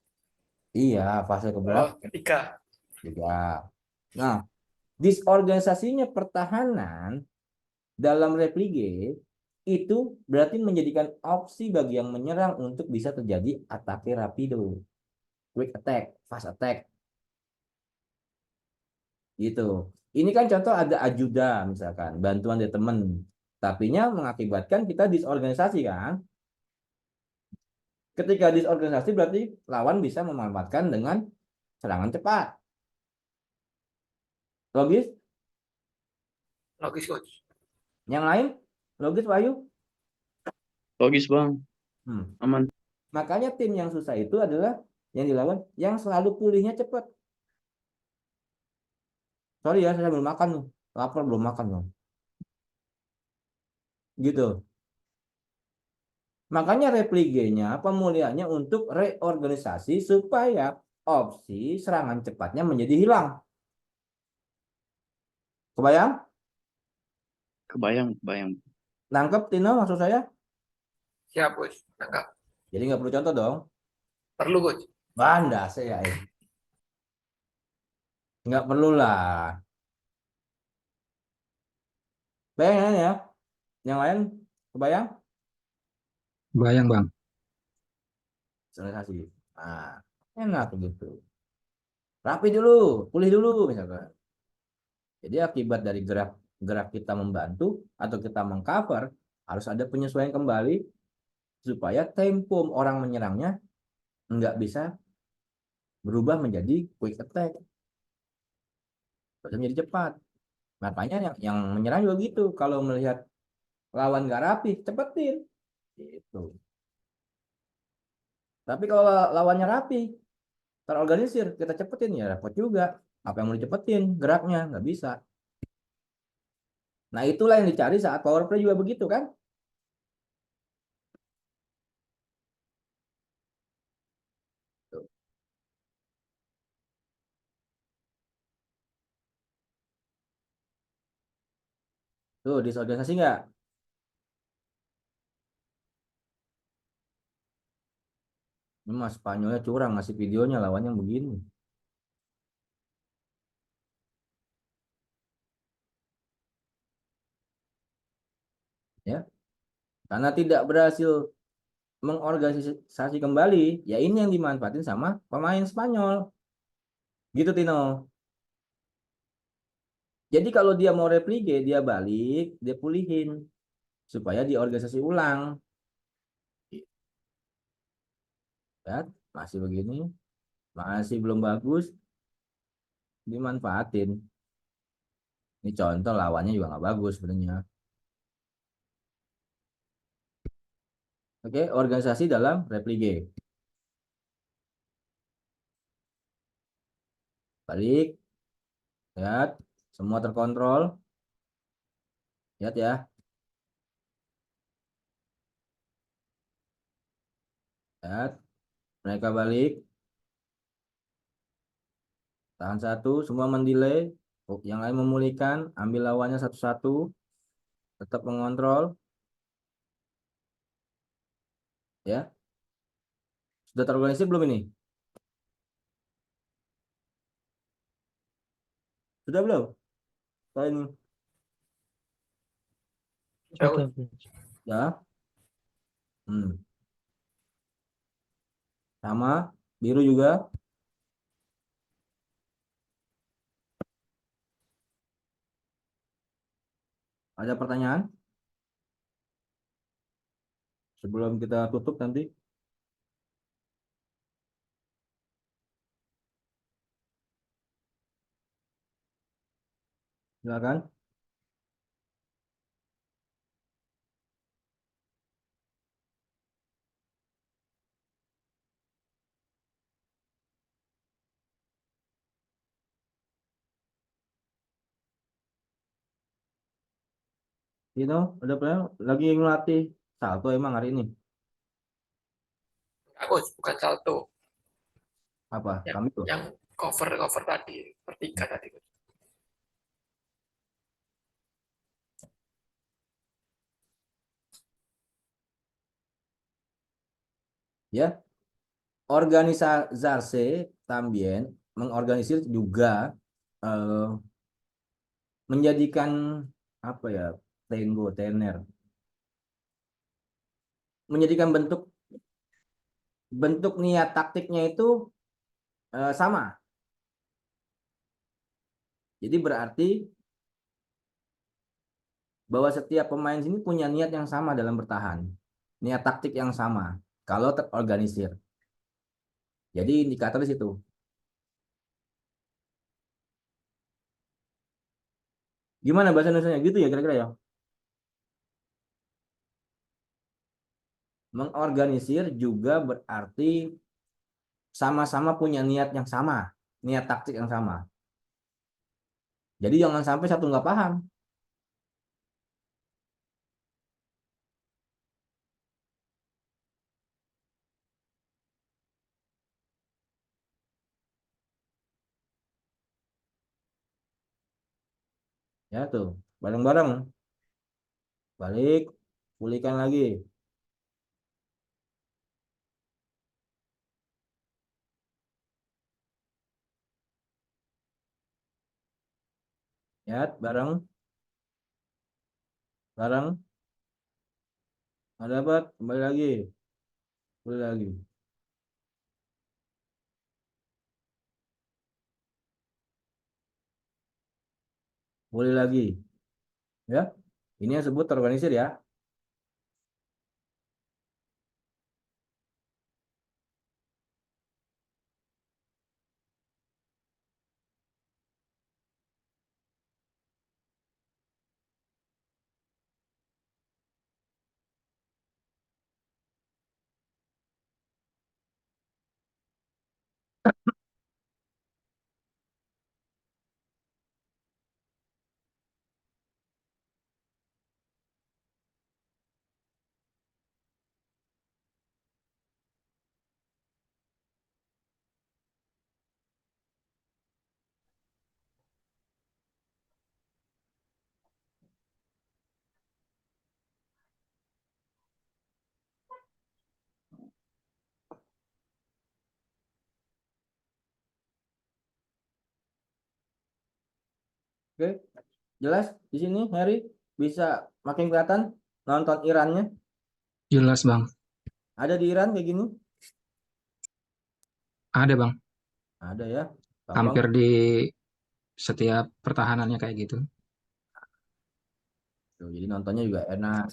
Iya, fase keberapa? Oh, ketiga. Juga. Nah, disorganisasinya pertahanan dalam replige itu berarti menjadikan opsi bagi yang menyerang untuk bisa terjadi atake rapido, quick attack, fast attack. Gitu. Ini kan contoh ada ajuda misalkan, bantuan dari teman. Tapinya mengakibatkan kita disorganisasi kan? Ketika disorganisasi berarti lawan bisa memanfaatkan dengan serangan cepat. Logis? Logis, coach. Yang lain? Logis, Wahyu? Logis bang, aman. Makanya tim yang susah itu adalah yang dilawan yang selalu pulihnya cepat. Sorry ya, saya belum makan loh. Lapar belum makan loh. Gitu. Makanya repligenya pemulihannya untuk reorganisasi supaya opsi serangan cepatnya menjadi hilang. Kebayang? Kebayang. Nangkep Tino maksud saya? Siap, coach. Nangkap. Jadi nggak perlu contoh dong. Perlu, coach. Banda saya. Nggak perlu lah. Bayang ya. Yang lain kebayang? Bayang bang. Organisasi. Nah, enak gitu. Rapi dulu, pulih dulu misalkan. Jadi akibat dari gerak kita membantu atau kita mengcover harus ada penyesuaian kembali supaya tempo orang menyerangnya nggak bisa berubah menjadi quick attack, bisa menjadi cepat. Makanya yang menyerang juga gitu. Kalau melihat lawan nggak rapi, cepetin. Gitu. Tapi kalau lawannya rapi, terorganisir, kita cepetin ya repot juga. Apa yang mau dicepetin geraknya nggak bisa. Nah itulah yang dicari saat power play juga begitu kan? Tuh disorganisasi nggak? Ini mas Spanyolnya curang ngasih videonya lawannya begini. Ya, karena tidak berhasil mengorganisasi kembali, ya ini yang dimanfaatin sama pemain Spanyol. Gitu Tino. Jadi kalau dia mau replige, dia balik, dia pulihin supaya diorganisasi ulang. Ya, masih begini, masih belum bagus, dimanfaatin. Ini contoh lawannya juga nggak bagus sebenarnya. Oke, organisasi dalam replige. Balik, lihat, semua terkontrol. Lihat ya. Lihat, mereka balik. Tahan satu, semua mendelay. Yang lain memulihkan, ambil lawannya satu-satu. Tetap mengontrol. Ya. Sudah terorganisir belum ini? Sudah belum? Ini. Jauh. Ya. Sama, biru juga. Ada pertanyaan? Sebelum kita tutup nanti. Silakan. Udah pernah lagi ngelatih salto emang hari ini? Enggak, coach, bukan salto. Apa? Yang, Kami tuh. yang cover tadi, vertika tadi, coach. Ya, organisasi también mengorganisir juga eh, menjadikan apa ya, tango, tener, menjadikan bentuk bentuk niat taktiknya itu sama. Jadi berarti bahwa setiap pemain sini punya niat yang sama dalam bertahan, niat taktik yang sama kalau terorganisir. Jadi indikator di situ. Gimana bahasa Indonesia gitu ya kira-kira ya? Mengorganisir juga berarti sama-sama punya niat yang sama, niat taktik yang sama. Jadi jangan sampai satu nggak paham. Ya tuh, bareng-bareng. Balik, pulihkan lagi. Ya, bareng, bareng. Ada apa? Kembali lagi, pulih lagi. Pulih lagi. Ya, ini yang disebut terorganisir ya. Oke, jelas di sini Harry bisa makin kelihatan nonton Irannya. Jelas bang. Ada di Iran kayak gini? Ada bang. Ada ya. Hampir Gampang. di setiap pertahanannya kayak gitu. Tuh, jadi nontonnya juga enak.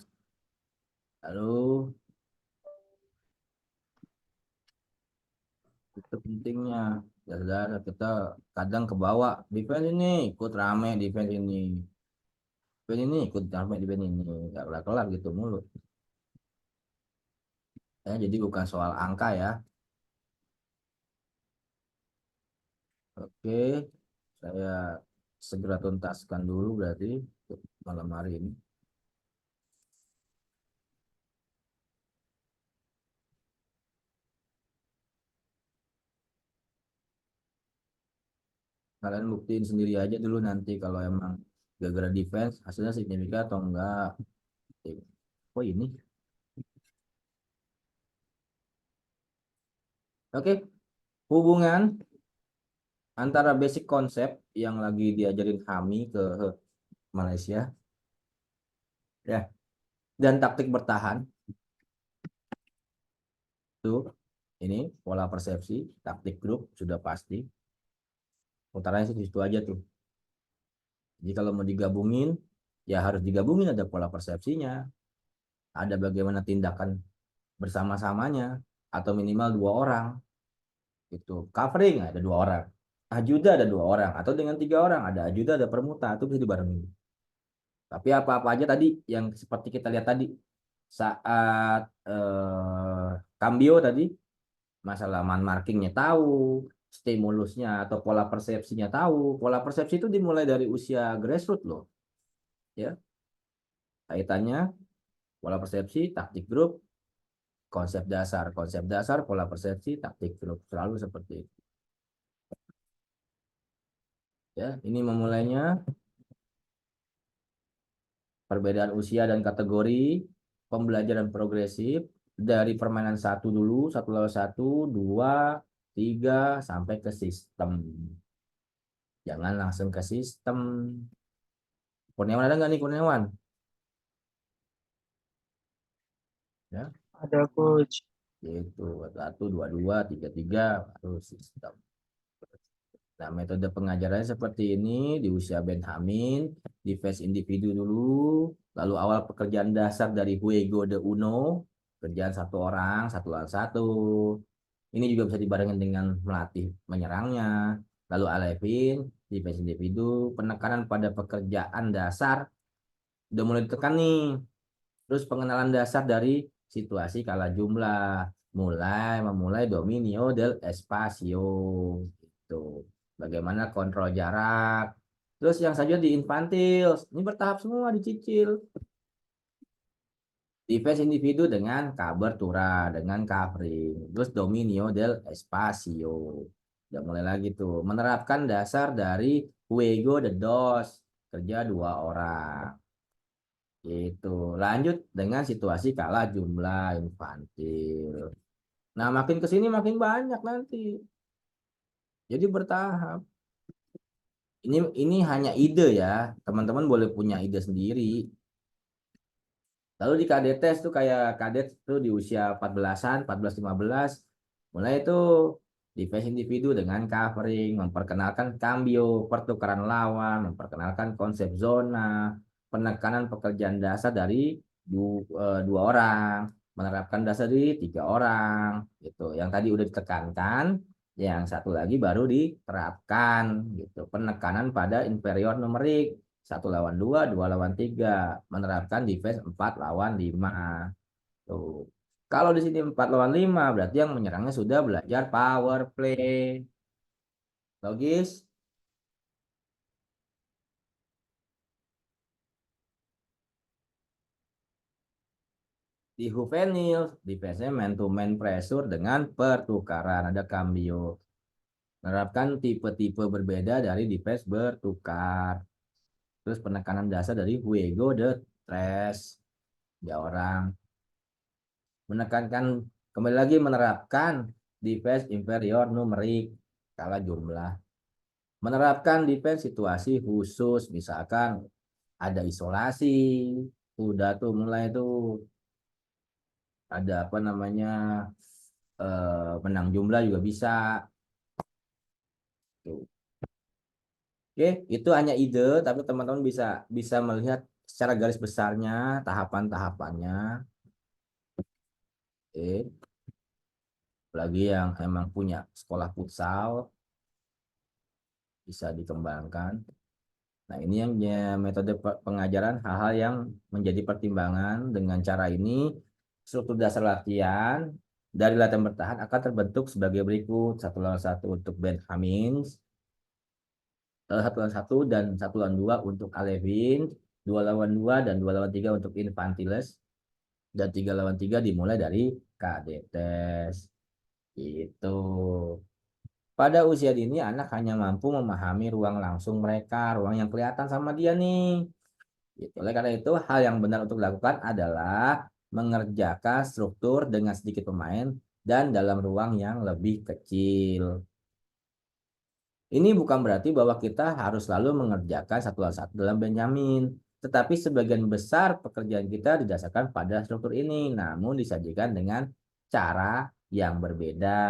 Lalu itu pentingnya. Saudara kita kadang ke bawah defense ini ikut rame, defense ini. Defense ini ikut rame, defense ini. Gak kelar-kelar gitu mulu. Ya, jadi bukan soal angka ya. Oke, saya segera tuntaskan dulu berarti untuk malam hari ini. Kalian buktiin sendiri aja dulu nanti kalau emang gara-gara defense hasilnya signifikan atau enggak. Oh ini. Oke, hubungan antara basic konsep yang lagi diajarin Hami ke Malaysia ya dan taktik bertahan tuh ini pola persepsi taktik grup sudah pasti utaranya sih di situ aja tuh. Jadi kalau mau digabungin ya harus digabungin, ada pola persepsinya, ada bagaimana tindakan bersama-samanya atau minimal 2 orang itu covering ada 2 orang ajuda ada 2 orang atau dengan 3 orang, ada ajuda ada permuta, itu bisa dibarengin. Tapi apa-apa aja tadi yang seperti kita lihat tadi saat cambio tadi, masalah man markingnya tahu, stimulusnya atau pola persepsinya tahu. Pola persepsi itu dimulai dari usia grassroots loh, ya. Kaitannya pola persepsi, taktik grup, konsep dasar, pola persepsi, taktik grup, selalu seperti itu. Ya, ini memulainya perbedaan usia dan kategori, pembelajaran progresif dari permainan 1 dulu, 1 lawan 1, 2, 3 sampai ke sistem. Jangan langsung ke sistem. Kurniawan ada nggak nih Kurniawan? Ya, Ada coach. yaitu 1, 2, 2, 3, 3 baru sistem. Nah, metode pengajarannya seperti ini di usia Benjamin, di phase individu dulu, lalu awal pekerjaan dasar dari Juego de Uno, kerjaan 1 orang, 1 lawan 1. Ini juga bisa dibarengin dengan melatih menyerangnya. Lalu Alevin di phase individu, penekanan pada pekerjaan dasar, udah mulai ditekan nih. Terus pengenalan dasar dari situasi kalah jumlah, memulai dominio del espacio gitu. Bagaimana kontrol jarak. Terus yang saja di infantil, ini bertahap semua dicicil. Defense individu dengan cobertura, dengan covering. Terus dominio del espacio. Udah mulai lagi tuh. Menerapkan dasar dari juego de dos. Kerja 2 orang. Itu lanjut dengan situasi kalah jumlah infantil. Nah, makin ke sini makin banyak nanti. Jadi bertahap. Ini hanya ide ya. Teman-teman boleh punya ide sendiri. Lalu di kadetes tuh kayak kadet tuh di usia 14-an, 14-15, mulai itu defense individu dengan covering, memperkenalkan cambio, pertukaran lawan, memperkenalkan konsep zona, penekanan pekerjaan dasar dari 2 orang, menerapkan dasar di 3 orang, gitu. Yang tadi udah ditekankan, yang satu lagi baru diterapkan, gitu. Penekanan pada inferior numerik. 1 lawan 2, 2 lawan 3, menerapkan defense 4 lawan 5. Tuh. Kalau di sini 4 lawan 5, berarti yang menyerangnya sudah belajar power play. Logis? Di juvenil, defense-nya man to man pressure dengan pertukaran, ada cambio. Menerapkan tipe-tipe berbeda dari defense bertukar. Terus penekanan dasar dari juego de tres, 3 orang. Menekankan kembali lagi menerapkan defense inferior numerik skala jumlah. Menerapkan defense situasi khusus, misalkan ada isolasi, udah tuh mulai tuh ada apa namanya menang jumlah juga bisa. Tuh. Oke, itu hanya ide, tapi teman-teman bisa bisa melihat secara garis besarnya tahapan-tahapannya. Oke. Lagi yang emang punya sekolah futsal bisa dikembangkan. Nah, ini yang metode pengajaran hal-hal yang menjadi pertimbangan. Dengan cara ini, struktur dasar latihan dari latihan bertahan akan terbentuk sebagai berikut. 1 lawan 1 untuk Benjamin, 1 lawan 1 dan 1 lawan 2 untuk Alevin, 2 lawan 2 dan 2 lawan 3 untuk Infantiles, dan 3 lawan 3 dimulai dari Kadetes. Itu. Pada usia dini, anak hanya mampu memahami ruang langsung mereka, ruang yang kelihatan sama dia nih. Gitu. Oleh karena itu, hal yang benar untuk dilakukan adalah mengerjakan struktur dengan sedikit pemain dan dalam ruang yang lebih kecil. Ini bukan berarti bahwa kita harus selalu mengerjakan 1 lawan 1 dalam Benjamin. Tetapi sebagian besar pekerjaan kita didasarkan pada struktur ini, namun disajikan dengan cara yang berbeda.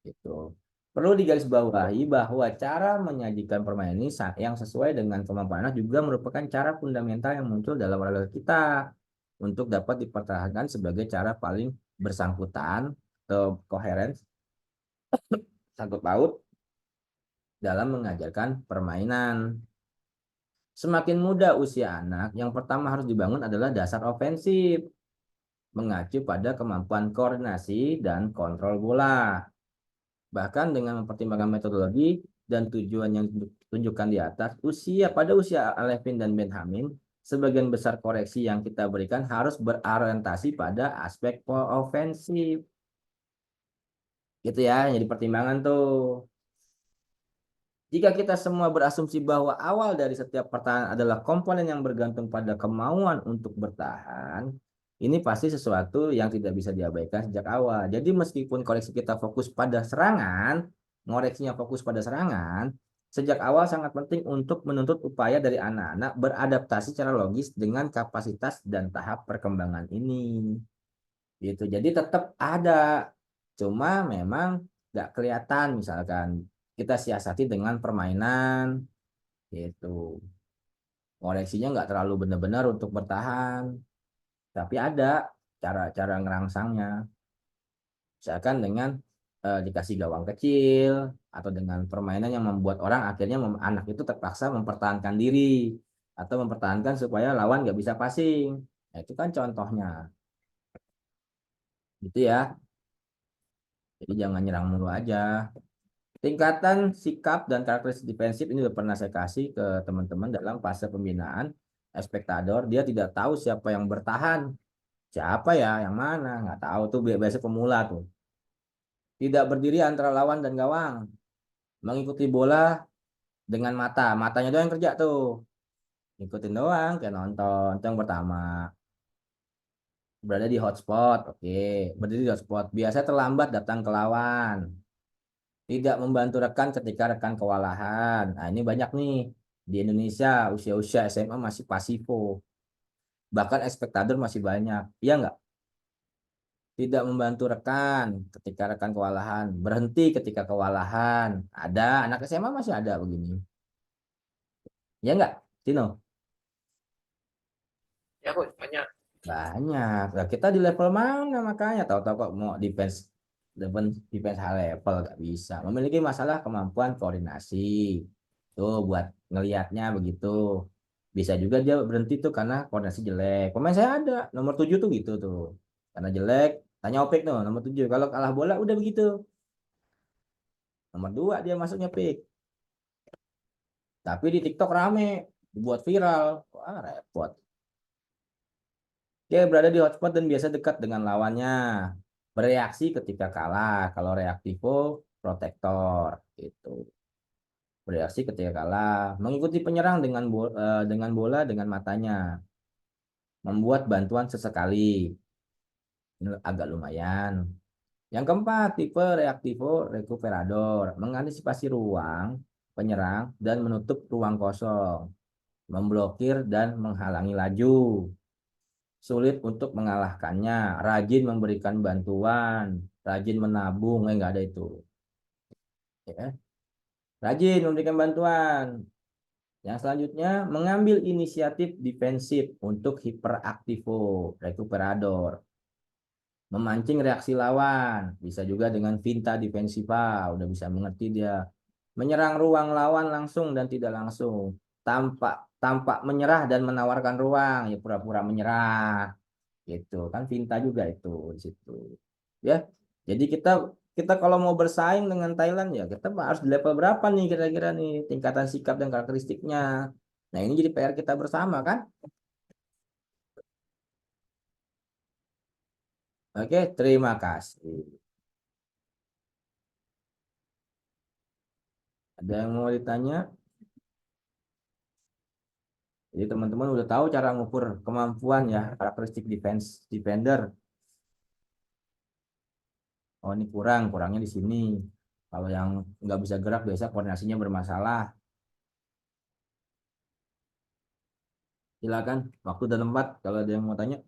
Gitu. Perlu digarisbawahi bahwa cara menyajikan permainan ini yang sesuai dengan kemampuan anak juga merupakan cara fundamental yang muncul dalam olahraga kita untuk dapat dipertahankan sebagai cara paling bersangkutan atau koheren, sangkut paut dalam mengajarkan permainan. Semakin muda usia anak, yang pertama harus dibangun adalah dasar ofensif, mengacu pada kemampuan koordinasi dan kontrol bola. Bahkan dengan mempertimbangkan metodologi dan tujuan yang ditunjukkan di atas, pada usia Alevin dan Benjamin, sebagian besar koreksi yang kita berikan harus berorientasi pada aspek ofensif. Gitu ya, jadi pertimbangan tuh. Jika kita semua berasumsi bahwa awal dari setiap pertahanan adalah komponen yang bergantung pada kemauan untuk bertahan, ini pasti sesuatu yang tidak bisa diabaikan sejak awal. Jadi meskipun koreksi kita fokus pada serangan, ngoreksinya fokus pada serangan, sejak awal sangat penting untuk menuntut upaya dari anak-anak beradaptasi secara logis dengan kapasitas dan tahap perkembangan ini. Gitu. Jadi tetap ada, cuma memang nggak kelihatan, misalkan kita siasati dengan permainan gitu, koreksinya nggak terlalu benar-benar untuk bertahan, tapi ada cara-cara ngerangsangnya, misalkan dengan dikasih gawang kecil atau dengan permainan yang membuat orang akhirnya anak itu terpaksa mempertahankan diri atau mempertahankan supaya lawan nggak bisa passing. Nah, itu kan contohnya gitu ya, jadi jangan nyerang mulu aja. Tingkatan sikap dan karakteristik defensif ini udah pernah saya kasih ke teman-teman dalam fase pembinaan. Spektador, dia tidak tahu siapa yang bertahan, siapa ya, yang mana, nggak tahu tuh, biasa pemula tuh. Tidak berdiri antara lawan dan gawang, mengikuti bola dengan matanya doang yang kerja tuh, ikutin doang kayak nonton. Itu yang pertama. Berada di hotspot, oke, berdiri di hotspot, biasa terlambat datang ke lawan. Tidak membantu rekan ketika rekan kewalahan. Nah, ini banyak nih di Indonesia, usia-usia SMA masih pasifo. Bahkan ekspektador masih banyak. Iya nggak? Tidak membantu rekan ketika rekan kewalahan. Berhenti ketika kewalahan. Ada, anak SMA masih ada begini. Iya nggak, Tino? Ya kok banyak. Banyak. Nah, kita di level mana makanya? Tahu-tahu kok mau defense, defense high level nggak bisa. Memiliki masalah kemampuan koordinasi. Tuh buat ngelihatnya begitu. Bisa juga dia berhenti tuh karena koordinasi jelek. Pemain saya ada nomor 7 tuh gitu tuh. Karena jelek, tanya Opik tuh nomor 7. Kalau kalah bola udah begitu. Nomor 2 dia masuknya Pik. Tapi di TikTok rame, dibuat viral. Wah, repot. Dia berada di hotspot dan biasa dekat dengan lawannya. Bereaksi ketika kalah. Kalau reaktivo, protektor gitu. Bereaksi ketika kalah. Mengikuti penyerang dengan bola dengan matanya. Membuat bantuan sesekali. Ini agak lumayan. Yang keempat, tipe reaktivo recuperador. Mengantisipasi ruang penyerang dan menutup ruang kosong. Memblokir dan menghalangi laju. Sulit untuk mengalahkannya, rajin memberikan bantuan, rajin menabung, nggak ada itu. Ya. Rajin memberikan bantuan. Yang selanjutnya, mengambil inisiatif defensif untuk hiperaktivo, recuperador. Memancing reaksi lawan, bisa juga dengan finta defensiva, udah bisa mengerti dia. Menyerang ruang lawan langsung dan tidak langsung. Tampak menyerah dan menawarkan ruang, ya pura-pura menyerah. Gitu kan, finta juga itu di situ ya. Jadi kita kalau mau bersaing dengan Thailand ya kita harus di level berapa nih kira-kira nih tingkatan sikap dan karakteristiknya. Nah, ini jadi PR kita bersama kan. Oke, terima kasih. Ada yang mau ditanya? Jadi teman-teman udah tahu cara mengukur kemampuan ya, karakteristik defender. Oh, ini kurangnya di sini. Kalau yang nggak bisa gerak biasa koordinasinya bermasalah. Silakan, waktu dan tempat kalau ada yang mau tanya.